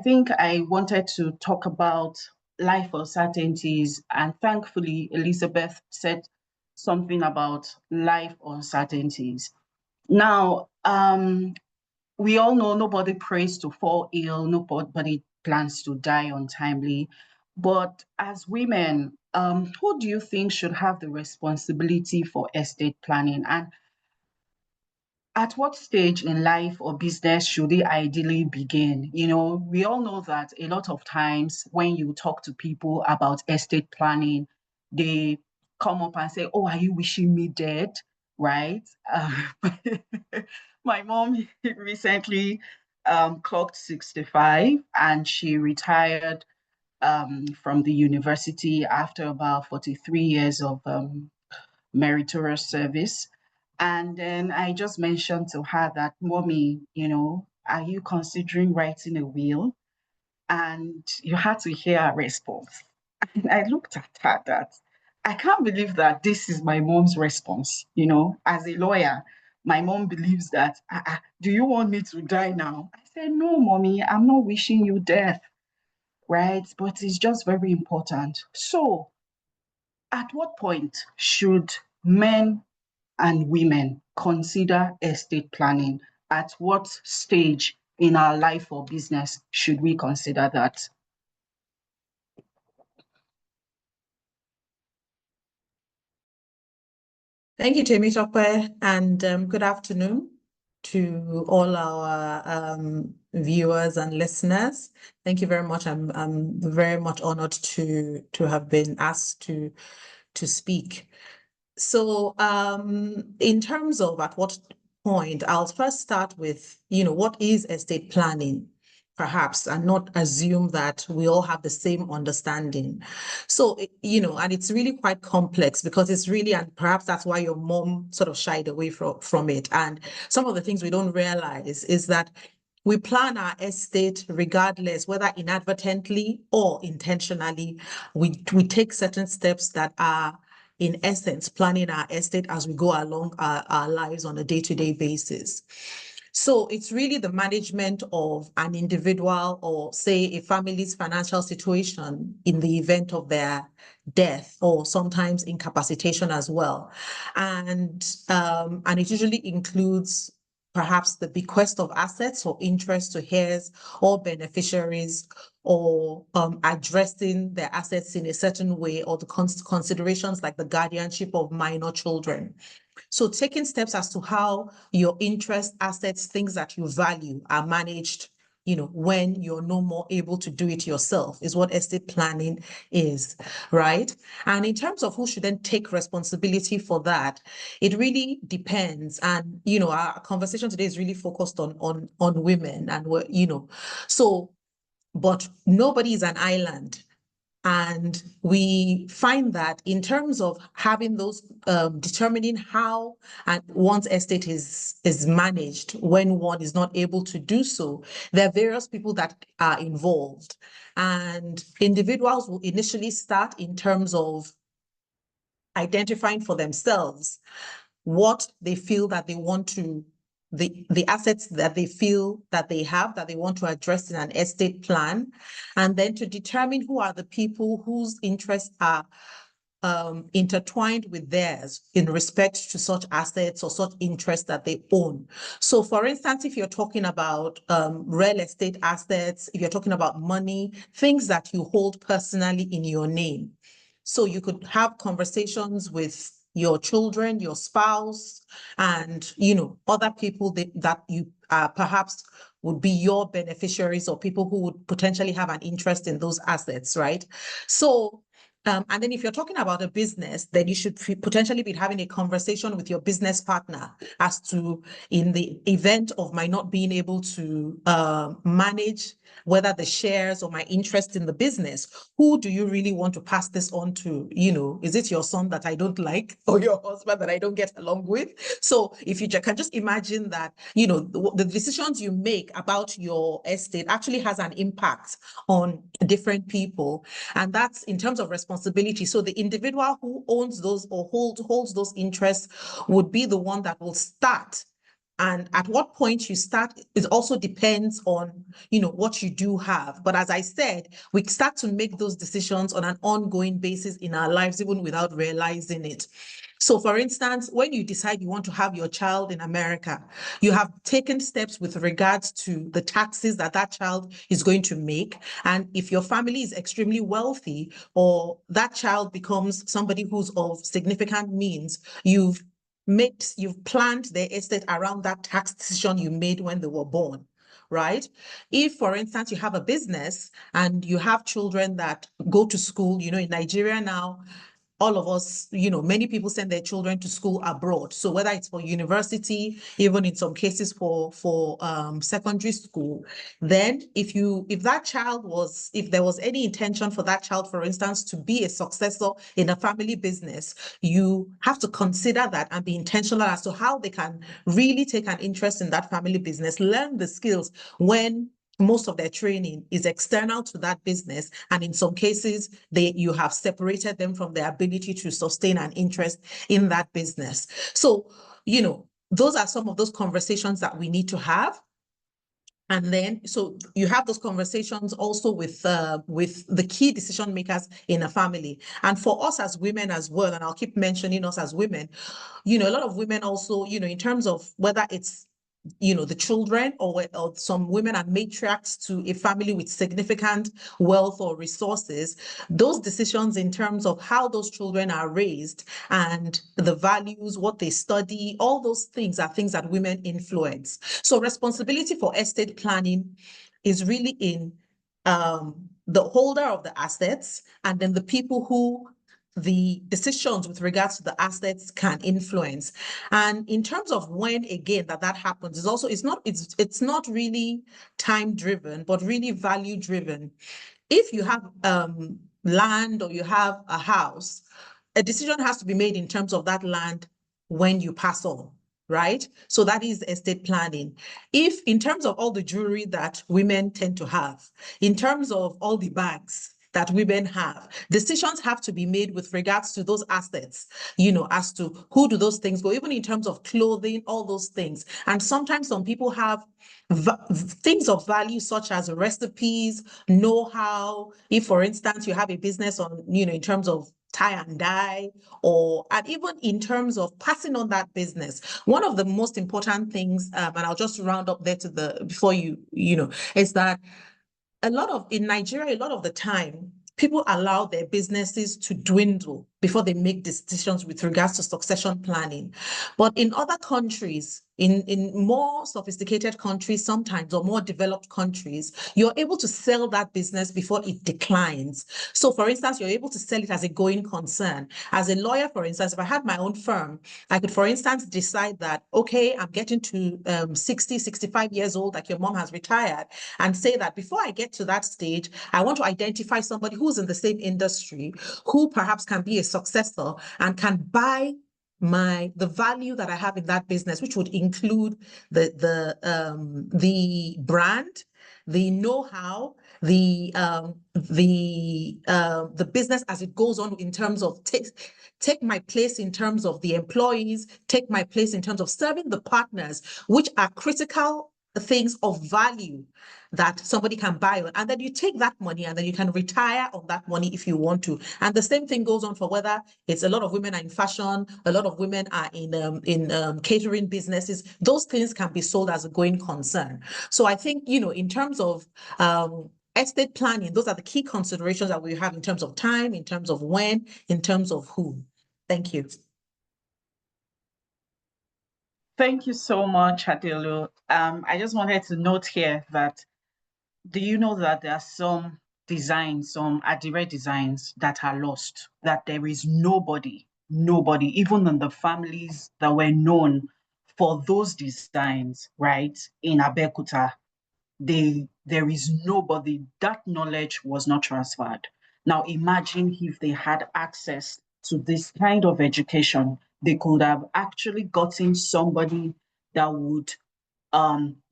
think I wanted to talk about life uncertainties, and thankfully Elizabeth said something about life uncertainties. Now, we all know nobody prays to fall ill, nobody plans to die untimely. But as women, who do you think should have the responsibility for estate planning? And at what stage in life or business should it ideally begin? We all know that a lot of times when you talk to people about estate planning, they come up and say, "Oh, are you wishing me dead?" Right? My mom recently clocked 65 and she retired from the university after about 43 years of meritorious service. And then I just mentioned to her that, "Mommy, are you considering writing a will?" And you had to hear her response. And I looked at her that I can't believe that this is my mom's response. As a lawyer, my mom believes that, "Do you want me to die now?" I said, "No, Mommy, I'm not wishing you death, right? But it's just very important." So, at what point should men and women consider estate planning? At what stage in our life or business should we consider that? Thank you, Temitope, and good afternoon to all our viewers and listeners. Thank you very much. I'm very much honored to have been asked to speak. So in terms of at what point, I'll first start with, what is estate planning, perhaps, and not assume that we all have the same understanding. So, and it's really quite complex because it's really, and perhaps that's why your mom sort of shied away from it. And some of the things we don't realize is that we plan our estate regardless, whether inadvertently or intentionally. We take certain steps that are, in essence, planning our estate as we go along our lives on a day-to-day basis. So it's really the management of an individual or, say, a family's financial situation in the event of their death or sometimes incapacitation as well. And it usually includes perhaps the bequest of assets or interest to heirs or beneficiaries, or addressing their assets in a certain way, or the considerations like the guardianship of minor children. So taking steps as to how your interest, assets, things that you value are managed, when you're no more able to do it yourself, is what estate planning is, right? And in terms of who should then take responsibility for that, it really depends. And, our conversation today is really focused on women and, so, but nobody is an island. And we find that in terms of having those, determining how and one's estate is managed when one is not able to do so, there are various people that are involved. And individuals will initially start in terms of identifying for themselves what they feel that they want to, the assets that they feel that they have, that they want to address in an estate plan, and then to determine who are the people whose interests are intertwined with theirs in respect to such assets or such interests that they own. So for instance, if you're talking about real estate assets, if you're talking about money, things that you hold personally in your name. So you could have conversations with your children, your spouse, and other people that you perhaps would be your beneficiaries or people who would potentially have an interest in those assets, right? So and then if you're talking about a business, then you should potentially be having a conversation with your business partner as to, in the event of my not being able to manage whether the shares or my interest in the business, who do you really want to pass this on to? Is it your son that I don't like or your husband that I don't get along with? So if you can just imagine that, the decisions you make about your estate actually has an impact on different people. And that's in terms of responsibility. So the individual who owns those or holds those interests would be the one that will start. And at what point you start, it also depends on, what you do have. But as I said, we start to make those decisions on an ongoing basis in our lives, even without realizing it. So for instance, when you decide you want to have your child in America, you have taken steps with regards to the taxes that child is going to make. And if your family is extremely wealthy or that child becomes somebody who's of significant means, you've planned their estate around that tax decision you made when they were born, right? If, for instance, you have a business and you have children that go to school, in Nigeria now, all of us, many people send their children to school abroad. So whether it's for university, even in some cases for secondary school, then if there was any intention for that child, for instance, to be a successor in a family business, you have to consider that and be intentional as to how they can really take an interest in that family business, learn the skills when most of their training is external to that business. And in some cases, you have separated them from their ability to sustain an interest in that business. So, those are some of those conversations that we need to have. And then, so you have those conversations also with the key decision makers in a family. And for us as women as well, and I'll keep mentioning us as women, a lot of women also, in terms of whether it's the children or some women are matriarchs to a family with significant wealth or resources, those decisions in terms of how those children are raised and the values, what they study, all those things are things that women influence. So responsibility for estate planning is really in the holder of the assets and then the people who the decisions with regards to the assets can influence. And in terms of when again that happens, it's not really time driven, but really value driven. If you have land or you have a house, a decision has to be made in terms of that land when you pass on, right? So that is estate planning. If in terms of all the jewelry that women tend to have, in terms of all the bags that women have, decisions have to be made with regards to those assets, as to who do those things go, even in terms of clothing, all those things. And sometimes some people have things of value such as recipes, know-how. If, for instance, you have a business on, in terms of tie and dye, and even in terms of passing on that business. One of the most important things, and I'll just round up there before is that in Nigeria, a lot of the time, people allow their businesses to dwindle before they make decisions with regards to succession planning. But in other countries, in more sophisticated countries sometimes, or more developed countries, you're able to sell that business before it declines. So for instance, you're able to sell it as a going concern. As a lawyer, for instance, if I had my own firm, I could, for instance, decide that, okay, I'm getting to 60, 65 years old, like your mom has retired, and say that before I get to that stage, I want to identify somebody who's in the same industry, who perhaps can be a successor and can buy the value that I have in that business, which would include the brand, the know-how, the business as it goes on, in terms of take my place in terms of the employees, take my place in terms of serving the partners, which are critical things of value that somebody can buy on. And then you take that money and then you can retire on that money if you want to. And the same thing goes on for whether it's a lot of women are in fashion, a lot of women are in catering businesses. Those things can be sold as a going concern. So I think, in terms of estate planning, those are the key considerations that we have in terms of time, in terms of when, in terms of who. Thank you. Thank you so much, Adelu. I just wanted to note here that, do you know that there are some designs, some Adire designs that are lost, that there is nobody, even in the families that were known for those designs, right, in Abeokuta, there is nobody. That knowledge was not transferred. Now imagine if they had access to this kind of education, they could have actually gotten somebody that would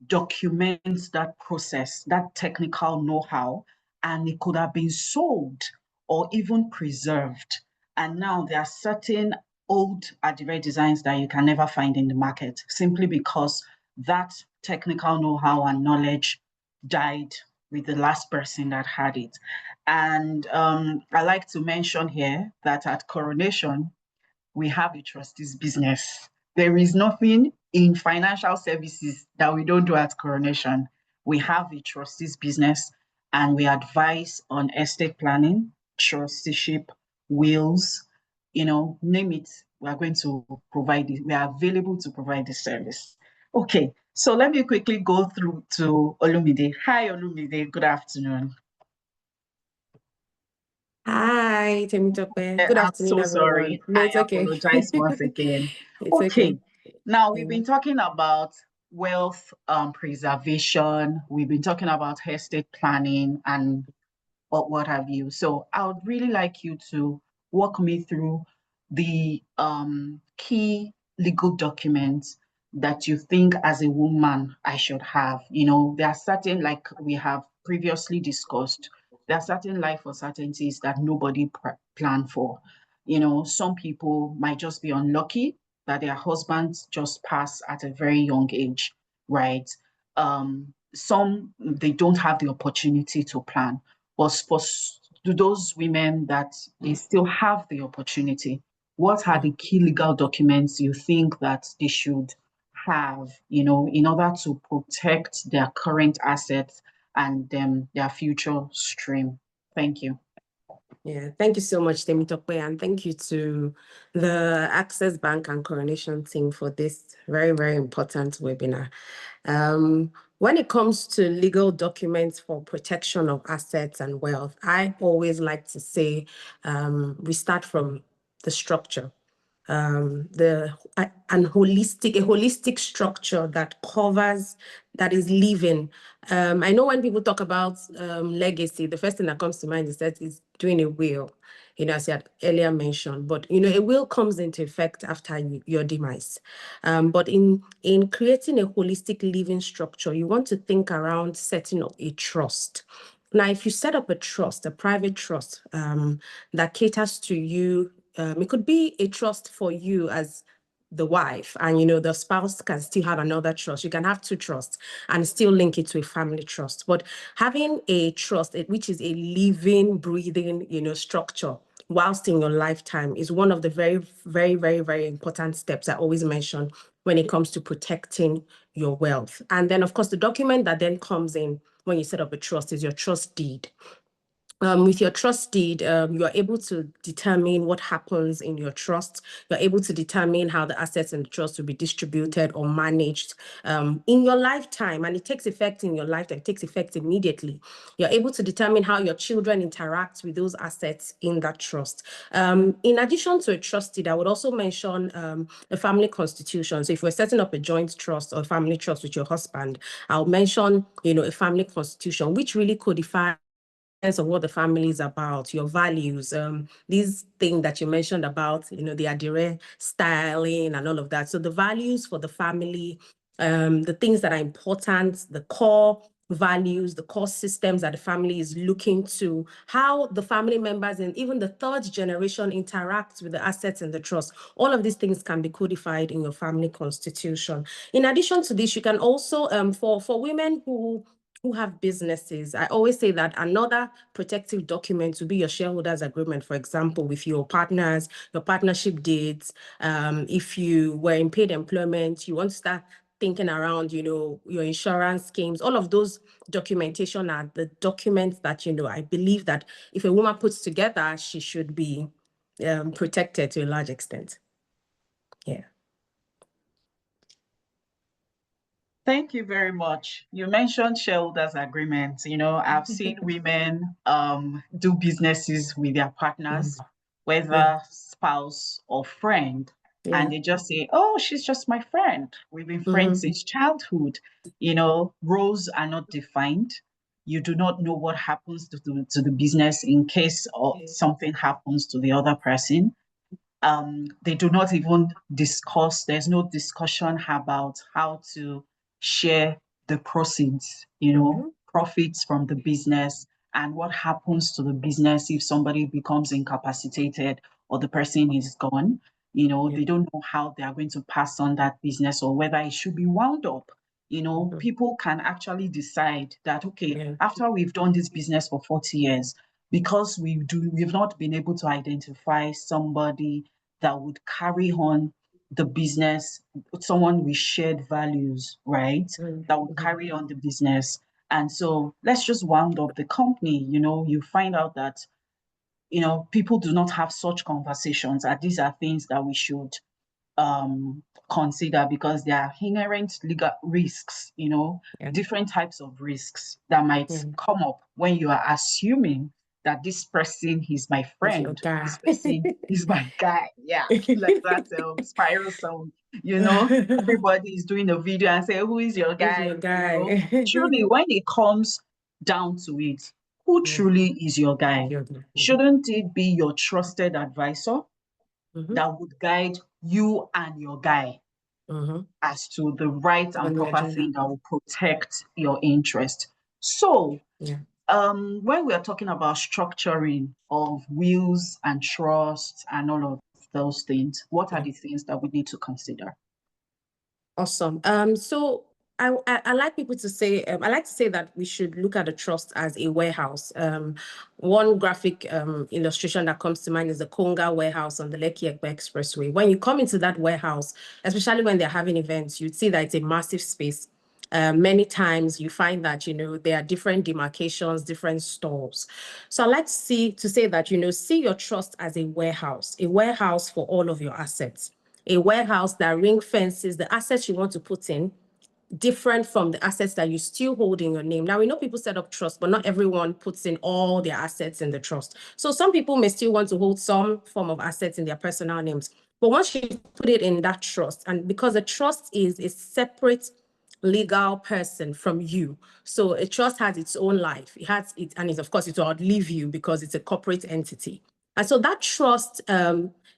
document that process, that technical know-how, and it could have been sold or even preserved. And now there are certain old Adire designs that you can never find in the market, simply because that technical know-how and knowledge died with the last person that had it. And I like to mention here that at Coronation, we have a trustees business. There is nothing in financial services that we don't do at Coronation. We have a trustees business, and we advise on estate planning, trusteeship, wills, name it. We are going to provide it. We are available to provide the service. Okay, so let me quickly go through to Olumide. Hi, Olumide. Good afternoon. Hi, Temitope. Good I'm afternoon, so everyone. sorry. No, I it's okay. apologize once again. It's Okay, okay. now we've Yeah. been talking about wealth preservation. We've been talking about estate planning and what have you. So I would really like you to walk me through the key legal documents that you think as a woman I should have. There are certain, like we have previously discussed, there are certain life uncertainties that nobody plan for. Some people might just be unlucky that their husbands just pass at a very young age, right? Some, they don't have the opportunity to plan. But for those women that they still have the opportunity, what are the key legal documents you think that they should have, in order to protect their current assets and their future stream? Thank you. Yeah, thank you so much, Temitope, and thank you to the Access Bank and Coronation team for this very, very important webinar. When it comes to legal documents for protection of assets and wealth, I always like to say we start from the structure. A holistic structure that covers, that is living. I know when people talk about legacy, the first thing that comes to mind is that is doing a will, as I had earlier mentioned. But a will comes into effect after your demise. But in creating a holistic living structure, you want to think around setting up a trust. Now, if you set up a trust, a private trust that caters to you, it could be a trust for you as the wife, and the spouse can still have another trust. You can have two trusts and still link it to a family trust. But having a trust, which is a living, breathing, structure, whilst in your lifetime, is one of the very, very, very, very important steps I always mention when it comes to protecting your wealth. And then, of course, the document that then comes in when you set up a trust is your trust deed. with your trust deed, you are able to determine what happens in your trust. You're able to determine how the assets in the trust will be distributed or managed in your lifetime. And it takes effect in your lifetime. It takes effect immediately. You're able to determine how your children interact with those assets in that trust. In addition to a trust deed, I would also mention a family constitution. So if we're setting up a joint trust or family trust with your husband, I'll mention, a family constitution, which really codifies of what the family is about, your values, these things that you mentioned about, the adire styling and all of that. So the values for the family, the things that are important, the core values, the core systems that the family is looking to, how the family members and even the third generation interact with the assets in the trust. All of these things can be codified in your family constitution. In addition to this, you can also, for women who have businesses, I always say that another protective document would be your shareholders agreement, for example, with your partners, your partnership deeds. If you were in paid employment, you want to start thinking around, your insurance schemes, all of those documentation are the documents that, I believe that if a woman puts together, she should be protected to a large extent. Yeah. Thank you very much. You mentioned shareholders agreements. I've seen women do businesses with their partners, whether spouse or friend, and they just say, "Oh, she's just my friend. We've been friends since childhood." Roles are not defined. You do not know what happens to the business in case or something happens to the other person. They do not even discuss, there's no discussion about how to share the proceeds, profits from the business, and what happens to the business if somebody becomes incapacitated or the person is gone. They don't know how they are going to pass on that business or whether it should be wound up. People can actually decide that, okay, after we've done this business for 40 years, because we've not been able to identify somebody that would carry on the business, someone with shared values, right? That would carry on the business. And so let's just wound up the company. You find out that, people do not have such conversations, and these are things that we should consider because there are inherent legal risks, different types of risks that might come up when you are assuming that this person is my It's your friend, guy. this person is my guy. Yeah, like that spiral song, everybody is doing a video and say, who is your It's guy? your guy. Truly, when it comes down to it, who truly is your guy? Your guy. Shouldn't it be your trusted advisor Mhm. that would guide you and your guy as to the right and On your proper agenda. thing that will protect your interest? So, Yeah. when we are talking about structuring of wills and trusts and all of those things, what are the things that we need to consider? Awesome. So I like people to say, I like to say that we should look at the trust as a warehouse. One graphic illustration that comes to mind is the Konga warehouse on the Lekki Egbe Expressway. When you come into that warehouse, especially when they're having events, you'd see that it's a massive space. Many times you find that, there are different demarcations, different stores. So I like to say that, see your trust as a warehouse for all of your assets, a warehouse that ring fences the assets you want to put in, different from the assets that you still hold in your name. Now, we know people set up trust, but not everyone puts in all their assets in the trust. So some people may still want to hold some form of assets in their personal names. But once you put it in that trust, and because a trust is a separate legal person from you. So a trust has its own life. It has it, and of course, it will outlive you because it's a corporate entity. And so that trust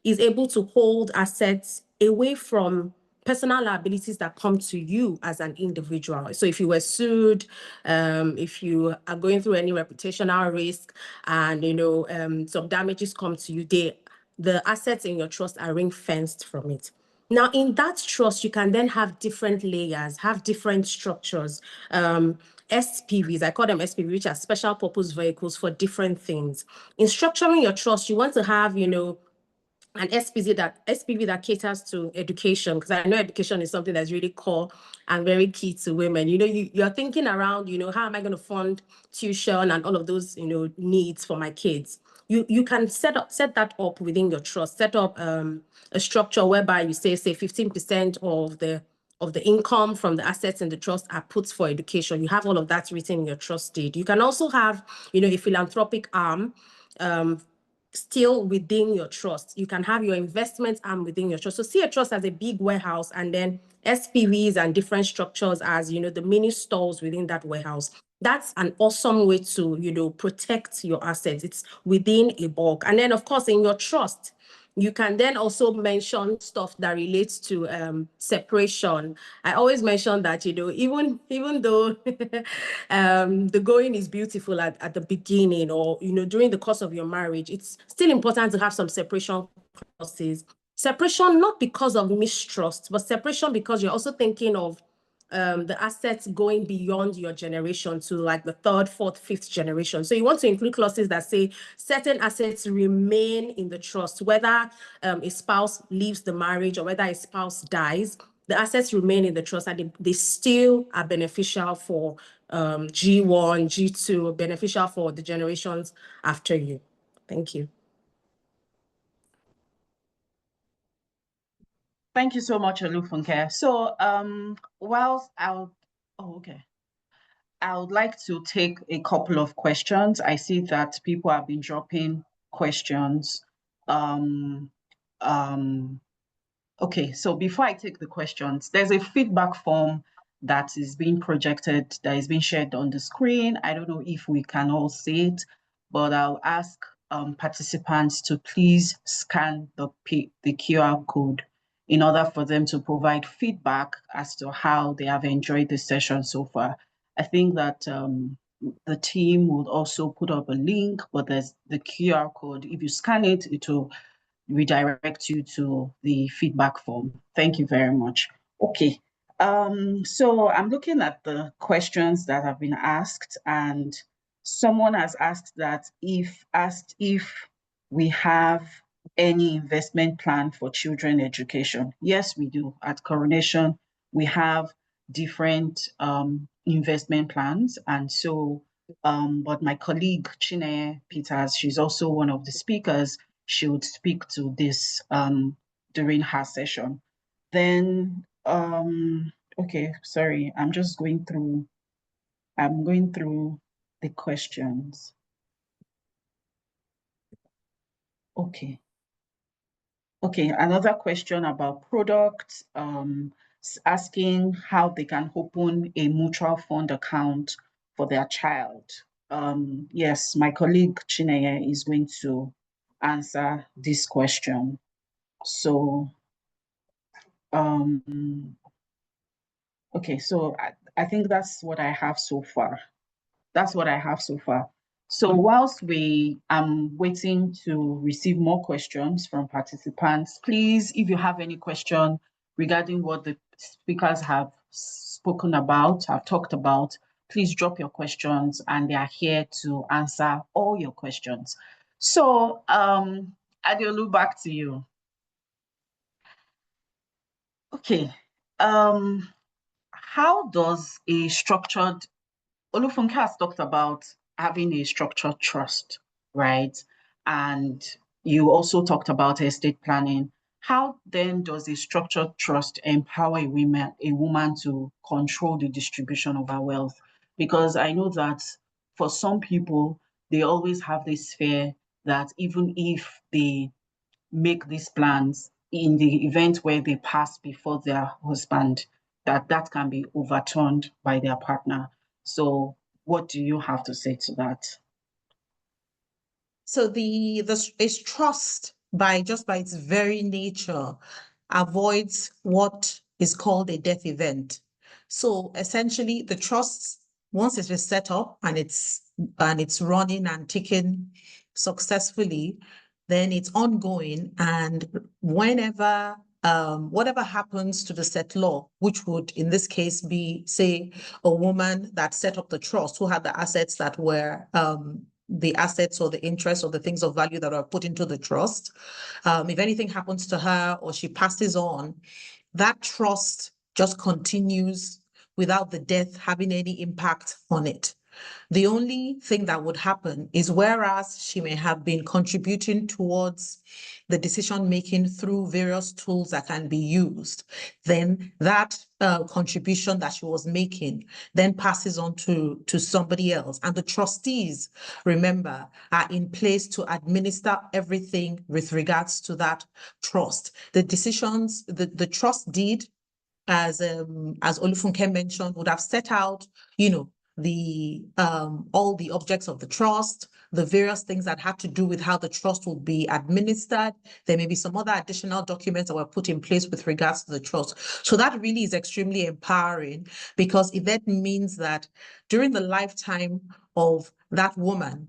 is able to hold assets away from personal liabilities that come to you as an individual. So if you were sued, if you are going through any reputational risk and, some damages come to you, the assets in your trust are ring fenced from it. Now, in that trust, you can then have different layers, have different structures. SPVs, I call them SPV, which are special purpose vehicles for different things. In structuring your trust, you want to have, an SPV that caters to education, because I know education is something that's really core and very key to women. You're thinking around, how am I going to fund tuition and all of those, needs for my kids? You can set that up within your trust. Set up a structure whereby you say 15% of the income from the assets in the trust are put for education. You have all of that written in your trust deed. You can also have, a philanthropic arm still within your trust. You can have your investment arm within your trust. So see a trust as a big warehouse, and then SPVs and different structures as, the mini stores within that warehouse. That's an awesome way to, protect your assets. It's within a bulk. And then, of course, in your trust, you can then also mention stuff that relates to separation. I always mention that, even though the going is beautiful at the beginning, or, during the course of your marriage, it's still important to have some separation clauses. Separation, not because of mistrust, but separation because you're also thinking of the assets going beyond your generation to like the third, fourth, fifth generation. So you want to include clauses that say certain assets remain in the trust, whether a spouse leaves the marriage or whether a spouse dies, the assets remain in the trust and they still are beneficial for G1, G2, beneficial for the generations after you. Thank you. Thank you so much, Olufunke. So, whilst I would like to take a couple of questions. I see that people have been dropping questions. Okay, so before I take the questions, there's a feedback form that is being projected, that is being shared on the screen. I don't know if we can all see it, but I'll ask participants to please scan the QR code in order for them to provide feedback as to how they have enjoyed the session so far. I think that the team would also put up a link, but there's the QR code. If you scan it, it will redirect you to the feedback form. Thank you very much. Okay, so I'm looking at the questions that have been asked, and someone has asked if we have any investment plan for children education. Yes, we do. At Coronation, we have different investment plans, and so but my colleague Chineye Peters, she's also one of the speakers. She would speak to this during her session. Then, okay, sorry, I'm going through the questions. Okay. Okay, another question about products, asking how they can open a mutual fund account for their child. Yes, my colleague Chineye is going to answer this question. So, okay, so I think that's what I have so far. That's what I have so far. So whilst I'm waiting to receive more questions from participants, please, if you have any question regarding what the speakers have spoken about, have talked about, please drop your questions and they are here to answer all your questions. So, Adeolu, back to you. Okay. How does a structured Olufunke has talked about having a structured trust, right? And you also talked about estate planning. How then does a structured trust empower a woman to control the distribution of her wealth? Because I know that for some people, they always have this fear that even if they make these plans in the event where they pass before their husband, that can be overturned by their partner. So what do you have to say to that? So this trust by its very nature avoids what is called a death event. So essentially the trust, once it is set up and it's running and ticking successfully, then it's ongoing. And whenever whatever happens to the settlor, which would in this case be, say, a woman that set up the trust who had the assets that were the assets or the interest or the things of value that are put into the trust. If anything happens to her or she passes on, that trust just continues without the death having any impact on it. The only thing that would happen is, whereas she may have been contributing towards the decision making through various tools that can be used, then that contribution that she was making then passes on to somebody else. And the trustees, remember, are in place to administer everything with regards to that trust. The decisions, the trust deed, as Olufunke mentioned, would have set out, the all the objects of the trust, the various things that had to do with how the trust will be administered. There may be some other additional documents that were put in place with regards to the trust. So that really is extremely empowering, because it then means that during the lifetime of that woman,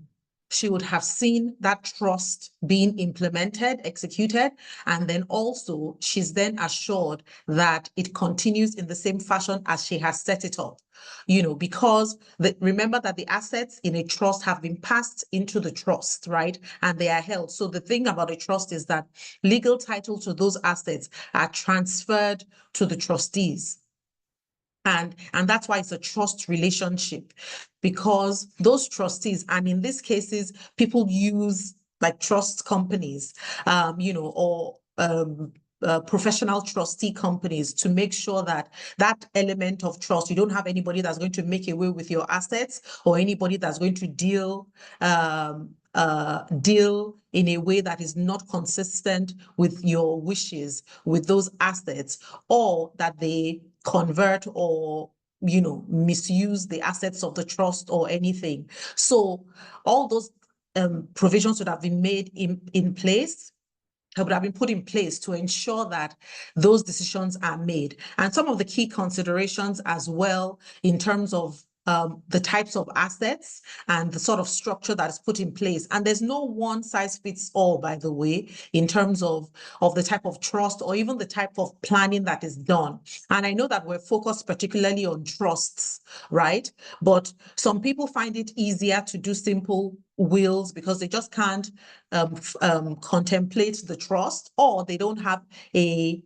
she would have seen that trust being implemented, executed, and then also she's then assured that it continues in the same fashion as she has set it up. Because remember that the assets in a trust have been passed into the trust, right? And they are held. So the thing about a trust is that legal title to those assets are transferred to the trustees. And that's why it's a trust relationship, because those trustees, and in these cases, people use like trust companies, or professional trustee companies, to make sure that that element of trust, you don't have anybody that's going to make away with your assets, or anybody that's going to deal in a way that is not consistent with your wishes with those assets, or that they convert or misuse the assets of the trust or anything. So all those provisions would have been made in place, would have been put in place to ensure that those decisions are made. And some of the key considerations as well, in terms of the types of assets and the sort of structure that is put in place. And there's no one size fits all, by the way, in terms of the type of trust or even the type of planning that is done. And I know that we're focused particularly on trusts, right? But some people find it easier to do simple wills because they just can't contemplate the trust, or they don't have a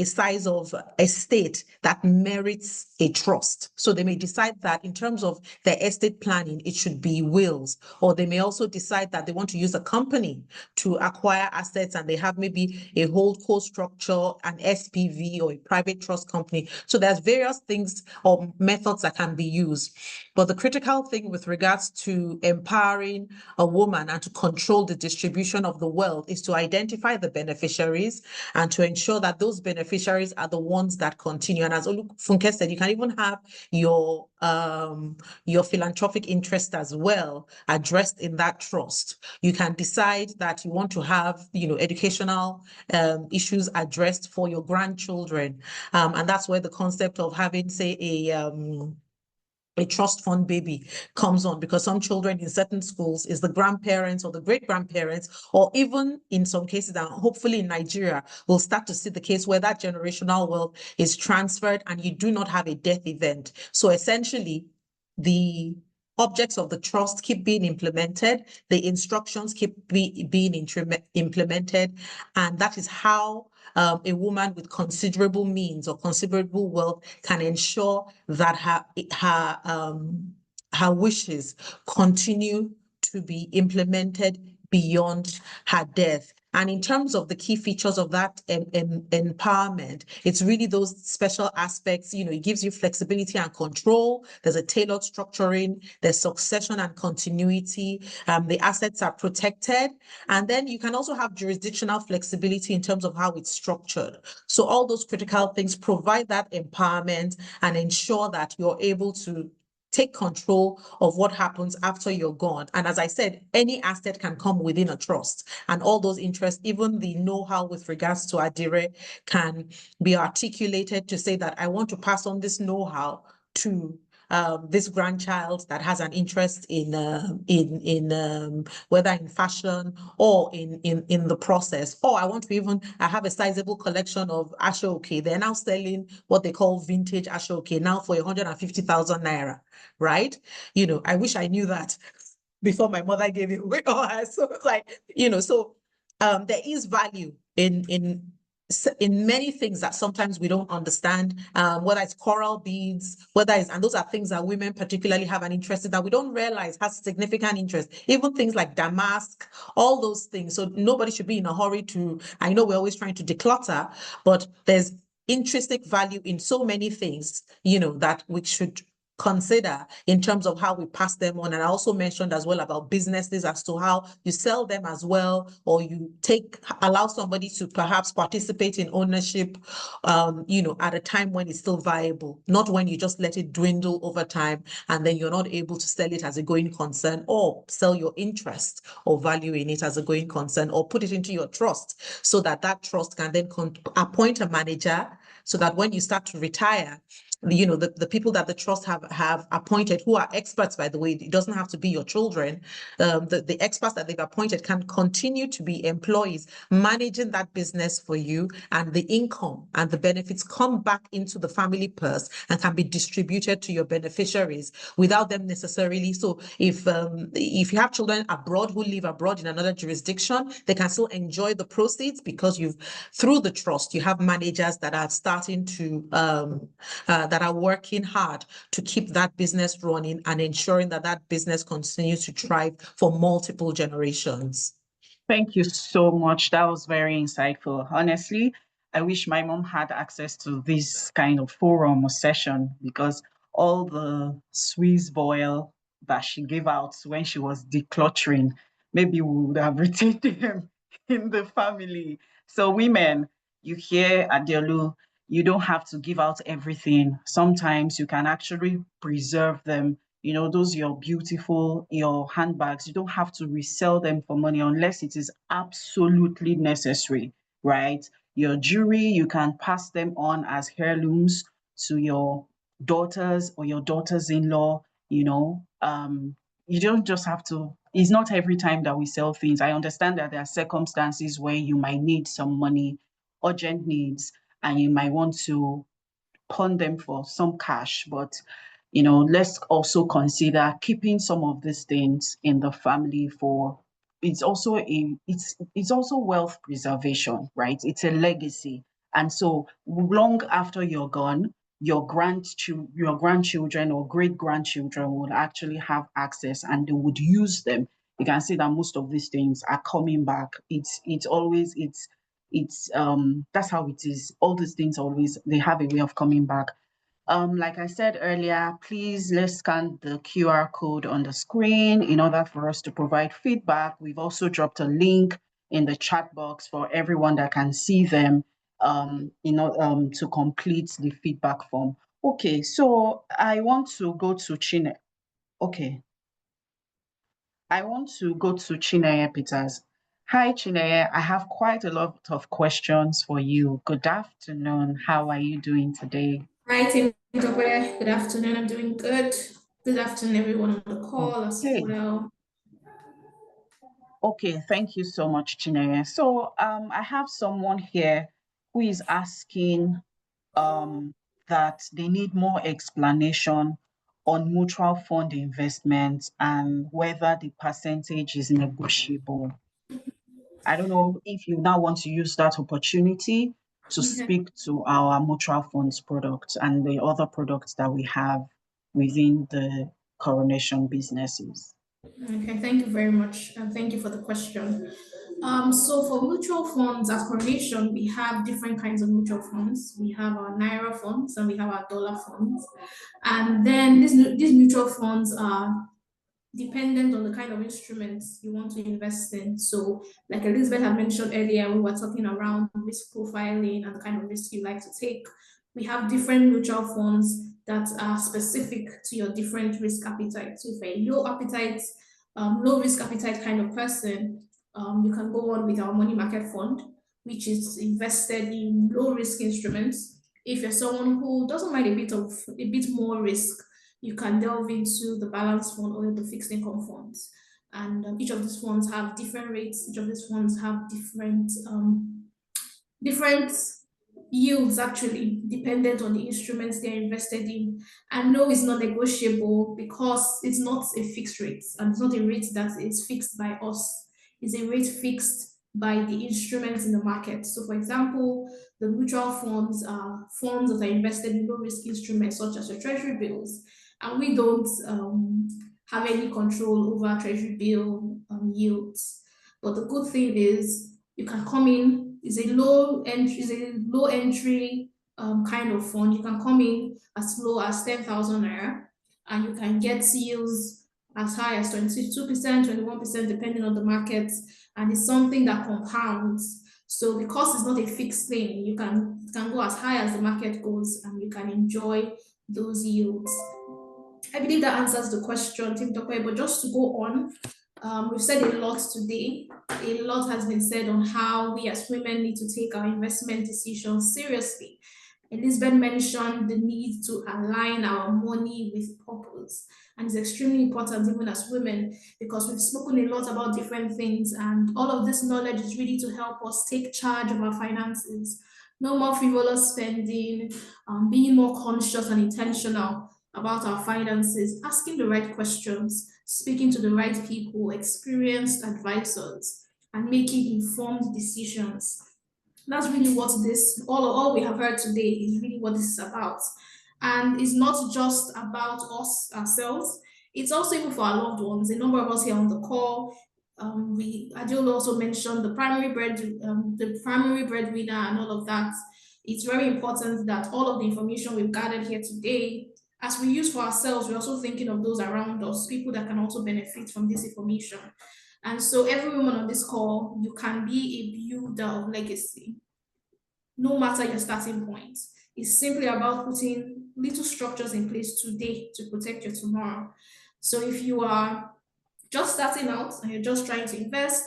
size of estate that merits a trust. So they may decide that in terms of their estate planning, it should be wills, or they may also decide that they want to use a company to acquire assets, and they have maybe a holdco structure, an SPV, or a private trust company. So there's various things or methods that can be used. But the critical thing with regards to empowering a woman and to control the distribution of the wealth is to identify the beneficiaries and to ensure that those beneficiaries are the ones that continue. And as Olufunke said, you can even have your philanthropic interest as well addressed in that trust. You can decide that you want to have, educational issues addressed for your grandchildren. And that's where the concept of having, say, a trust fund baby comes on, because some children in certain schools is the grandparents or the great grandparents, or even in some cases, and hopefully in Nigeria, we'll start to see the case where that generational wealth is transferred and you do not have a death event. So essentially, the objects of the trust keep being implemented, the instructions keep being implemented, and that is how a woman with considerable means or considerable wealth can ensure that her wishes continue to be implemented beyond her death. And in terms of the key features of that empowerment, it's really those special aspects. It gives you flexibility and control. There's a tailored structuring. There's succession and continuity. The assets are protected. And then you can also have jurisdictional flexibility in terms of how it's structured. So all those critical things provide that empowerment and ensure that you're able to take control of what happens after you're gone. And as I said, any asset can come within a trust, and all those interests, even the know-how with regards to Adire, can be articulated to say that I want to pass on this know-how to this grandchild that has an interest in whether in fashion or in the process, or I have a sizable collection of ashoke. They're now selling what they call vintage ashoke now for 150,000 naira, right? I wish I knew that before my mother gave it away. So it's like, so there is value in many things that sometimes we don't understand, whether it's coral beads, and those are things that women particularly have an interest in that we don't realize has significant interest. Even things like damask, all those things. So nobody should be in a hurry I know we're always trying to declutter, but there's intrinsic value in so many things, that we should consider in terms of how we pass them on. And I also mentioned as well about businesses as to how you sell them as well, or you allow somebody to perhaps participate in ownership, at a time when it's still viable, not when you just let it dwindle over time and then you're not able to sell it as a going concern, or sell your interest or value in it as a going concern, or put it into your trust so that trust can then appoint a manager, so that when you start to retire, the people that the trust have appointed, who are experts, by the way, it doesn't have to be your children. The experts that they've appointed can continue to be employees managing that business for you, and the income and the benefits come back into the family purse and can be distributed to your beneficiaries without them necessarily. So if you have children abroad who live abroad in another jurisdiction, they can still enjoy the proceeds, because through the trust, you have managers that are starting to that are working hard to keep that business running and ensuring that business continues to thrive for multiple generations. Thank you so much. That was very insightful. Honestly, I wish my mom had access to this kind of forum or session, because all the Swiss boil that she gave out when she was decluttering, maybe we would have retained them in the family. So women, you hear Adiolu, you don't have to give out everything. Sometimes you can actually preserve them. Those your beautiful, your handbags, you don't have to resell them for money unless it is absolutely necessary, right? Your jewelry, you can pass them on as heirlooms to your daughters or your daughters-in-law. You don't just have to, it's not every time that we sell things. I understand that there are circumstances where you might need some money, urgent needs, and you might want to pawn them for some cash. But let's also consider keeping some of these things in the family for, it's also wealth preservation, right? It's a legacy. And so long after you're gone, your grandchildren or great grandchildren will actually have access, and they would use them. You can see that most of these things are coming back. It's always it's that's how it is. All these things always, they have a way of coming back. Like I said earlier, please, let's scan the QR code on the screen in order for us to provide feedback. We've also dropped a link in the chat box for everyone that can see them, to complete the feedback form. Okay, so I want to go to Chine. Okay, I want to go to Chineye Peters. Hi, Chineye. I have quite a lot of questions for you. Good afternoon. How are you doing today? Hi, Team Tope. Good afternoon. I'm doing good. Good afternoon, everyone on the call as Okay. well. Okay, thank you so much, Chineye. So I have someone here who is asking that they need more explanation on mutual fund investments and whether the percentage is negotiable. I don't know if you now want to use that opportunity to Okay. speak to our mutual funds products and the other products that we have within the Coronation businesses. Okay, thank you very much. And thank you for the question. So for mutual funds at Coronation, we have different kinds of mutual funds. We have our Naira funds and we have our dollar funds. And then these mutual funds are dependent on the kind of instruments you want to invest in. So, like Elizabeth had mentioned earlier, we were talking around risk profiling and the kind of risk you like to take. We have different mutual funds that are specific to your different risk appetite. So, if you're a low appetite, low risk appetite kind of person, you can go on with our money market fund, which is invested in low risk instruments. If you're someone who doesn't mind a bit more risk, you can delve into the balance fund or the fixed income funds. And each of these funds have different rates. Each of these funds have different yields actually dependent on the instruments they're invested in. And no is not negotiable because it's not a fixed rate, and it's not a rate that is fixed by us. It's a rate fixed by the instruments in the market. So, for example, the mutual funds are funds that are invested in low risk instruments such as your treasury bills, and we don't have any control over treasury bill yields. But the good thing is you can come in, is a low entry kind of fund. You can come in as low as 10,000 naira, and you can get yields as high as 22%, 21%, depending on the market. And it's something that compounds. So because it's not a fixed thing, you can go as high as the market goes and you can enjoy those yields. I believe that answers the question, Tim Tokwe, but just to go on, we've said a lot today. A lot has been said on how we as women need to take our investment decisions seriously. Elizabeth mentioned the need to align our money with purpose. And it's extremely important, even as women, because we've spoken a lot about different things, and all of this knowledge is really to help us take charge of our finances. No more frivolous spending, being more conscious and intentional about our finances, asking the right questions, speaking to the right people, experienced advisors, and making informed decisions. That's really what this all we have heard today is really what this is about. And it's not just about us ourselves, it's also even for our loved ones. A number of us here on the call, we Adil also mentioned the primary breadwinner and all of that. It's very important that all of the information we've gathered here today, as we use for ourselves, we're also thinking of those around us, people that can also benefit from this information. And so every woman on this call, you can be a builder of legacy, no matter your starting point. It's simply about putting little structures in place today to protect your tomorrow. So if you are just starting out and you're just trying to invest,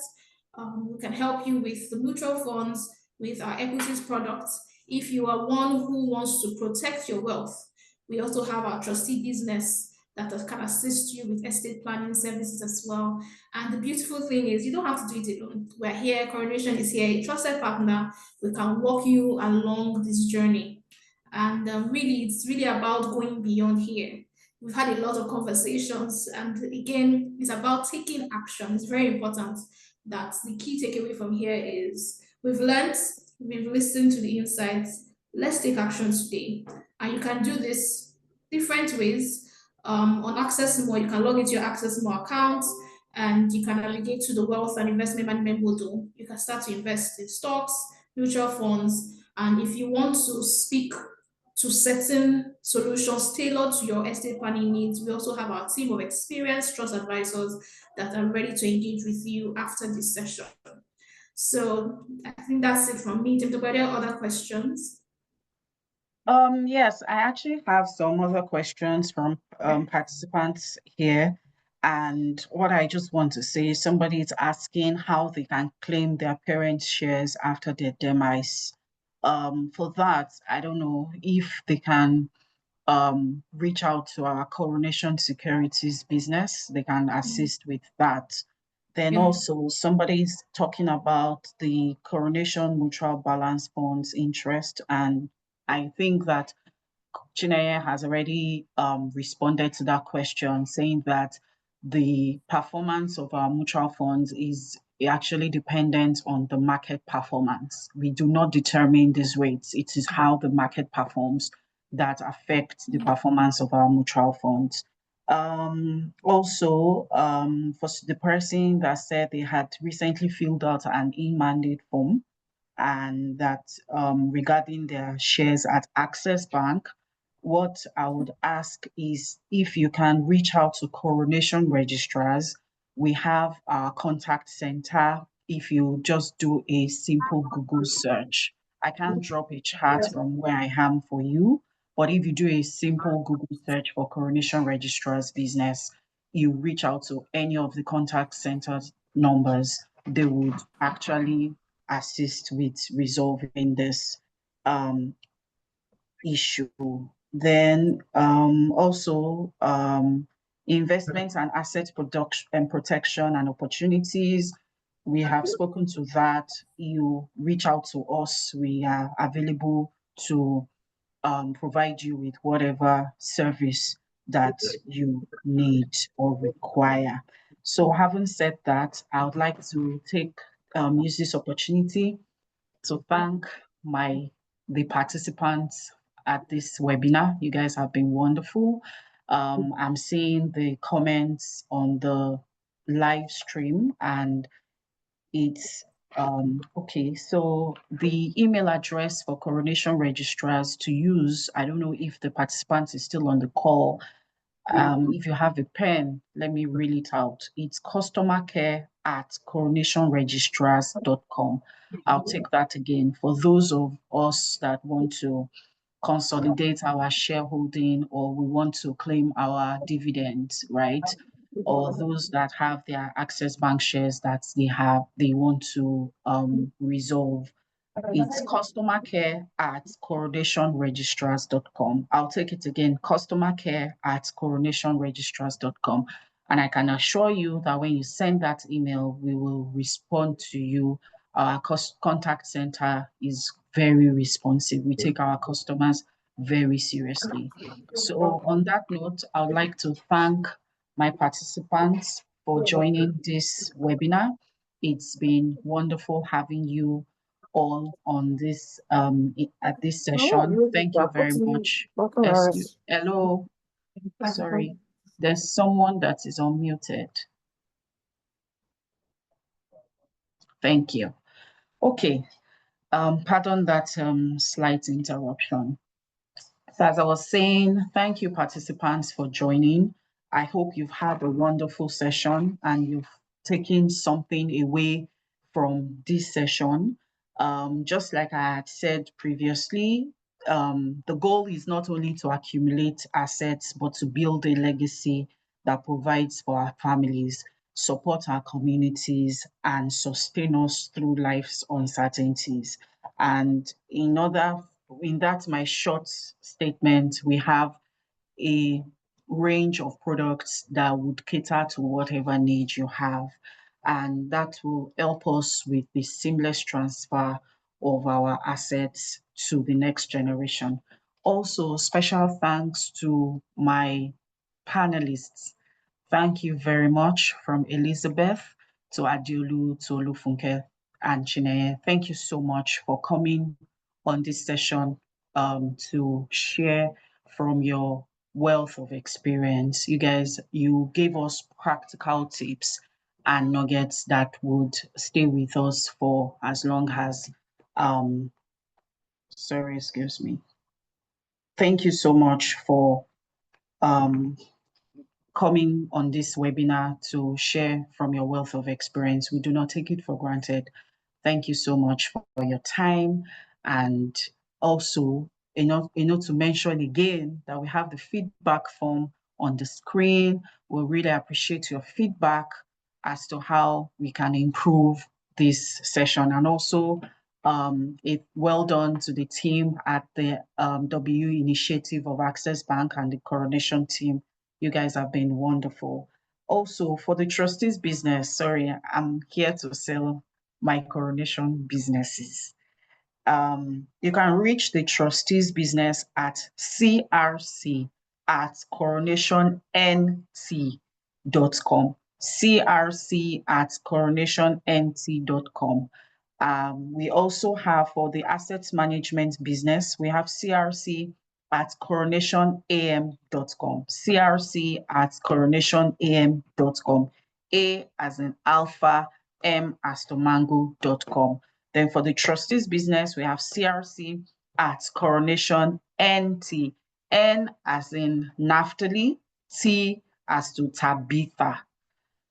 we can help you with the mutual funds, with our equities products. If you are one who wants to protect your wealth, we also have our trustee business that can assist you with estate planning services as well. And the beautiful thing is, you don't have to do it alone. We're here, Coronation is here, a trusted partner. We can walk you along this journey. And really, it's really about going beyond here. We've had a lot of conversations, and again, it's about taking action. It's very important that the key takeaway from here is we've learned, we've listened to the insights. Let's take action today. And you can do this different ways. On Access More, you can log into your Access More account and you can navigate to the wealth and investment management module. You can start to invest in stocks, mutual funds, and if you want to speak to certain solutions tailored to your estate planning needs, we also have our team of experienced trust advisors that are ready to engage with you after this session. So I think that's it from me. Tim, were there other questions? Yes, I actually have some other questions from participants here. And what I just want to say, somebody is asking how they can claim their parents' shares after their demise. For that, I don't know if they can reach out to our Coronation Securities business. They can assist with that. Then Yeah. also somebody's talking about the Coronation Mutual Balance Funds interest, and I think that Chineye has already responded to that question, saying that the performance of our mutual funds is actually dependent on the market performance. We do not determine these rates. It is how the market performs that affects the performance of our mutual funds. Also, for the person that said they had recently filled out an e-mandate form, and that regarding their shares at Access Bank, what I would ask is if you can reach out to Coronation registrars. We have our contact center. If you just do a simple Google search, I can drop a chat from where I am for you. But if you do a simple Google search for Coronation registrars business, you reach out to any of the contact center numbers, they would actually assist with resolving this um, issue. Then also investments and asset production and protection and opportunities. we have spoken to that. You reach out to us. We are available to provide you with whatever service that you need or require. So, having said that, I would like to use this opportunity to thank my the participants at this webinar. You guys have been wonderful. I'm seeing the comments on the live stream, and it's okay. So the email address for coronation registrars to use, I don't know if the participant is still on the call. If you have a pen, let me read it out. It's customercare@coronationregistrars.com. I'll take that again for those of us that want to consolidate our shareholding, or we want to claim our dividends, right? Or those that have their Access Bank shares that they want to resolve. It's customercare@coronationregistrars.com. I'll take it again, customercare@coronationregistrars.com. And I can assure you that when you send that email, we will respond to you. Our contact center is very responsive. We take our customers very seriously. So on that note, I would like to thank my participants for joining this webinar. It's been wonderful having you all on this at this session. Thank you very much. Hello, sorry. There's someone that is unmuted. Thank you. Okay. Pardon that slight interruption. So as I was saying, thank you participants for joining. I hope you've had a wonderful session and you've taken something away from this session. Just like I had said previously, the goal is not only to accumulate assets, but to build a legacy that provides for our families, support our communities, and sustain us through life's uncertainties. And in that my short statement, we have a range of products that would cater to whatever need you have. And that will help us with the seamless transfer of our assets to the next generation. Also, special thanks to my panelists. Thank you very much, from Elizabeth to Adiolu to Olufunke and Chineye. Thank you so much for coming on this session to share from your wealth of experience. You guys, you gave us practical tips and nuggets that would stay with us for as long as, sorry, excuse me. Thank you so much for um, coming on this webinar to share from your wealth of experience. We do not take it for granted. Thank you so much for your time. And also, to mention again that we have the feedback form on the screen. We really appreciate your feedback as to how we can improve this session. And also, well done to the team at the W Initiative of Access Bank and the Coronation team. You guys have been wonderful. Also, for the trustees business, sorry, I'm here to sell my coronation businesses. You can reach the trustees business at crc@coronationt.com. crc@coronationt.com. We also have, for the asset management business, we have crc@coronationam.com. crc@coronationam.com. A as in alpha, M as to mango.com. Then for the trustees business, we have crc@coronationnt. N as in Naphtali, T as to Tabitha.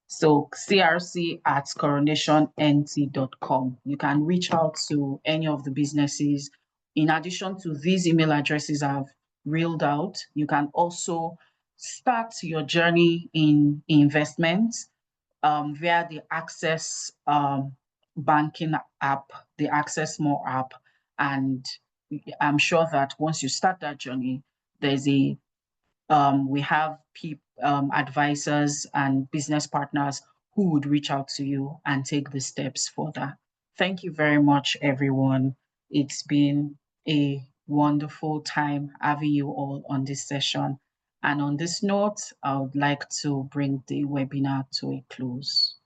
So crc@coronationnt.com. You can reach out to any of the businesses. In addition to these email addresses I've reeled out, you can also start your journey in investments via the Access banking app, the Access More app. And I'm sure that once you start that journey, we have advisors and business partners who would reach out to you and take the steps further. Thank you very much, everyone. It's been a wonderful time having you all on this session. And on this note, I would like to bring the webinar to a close.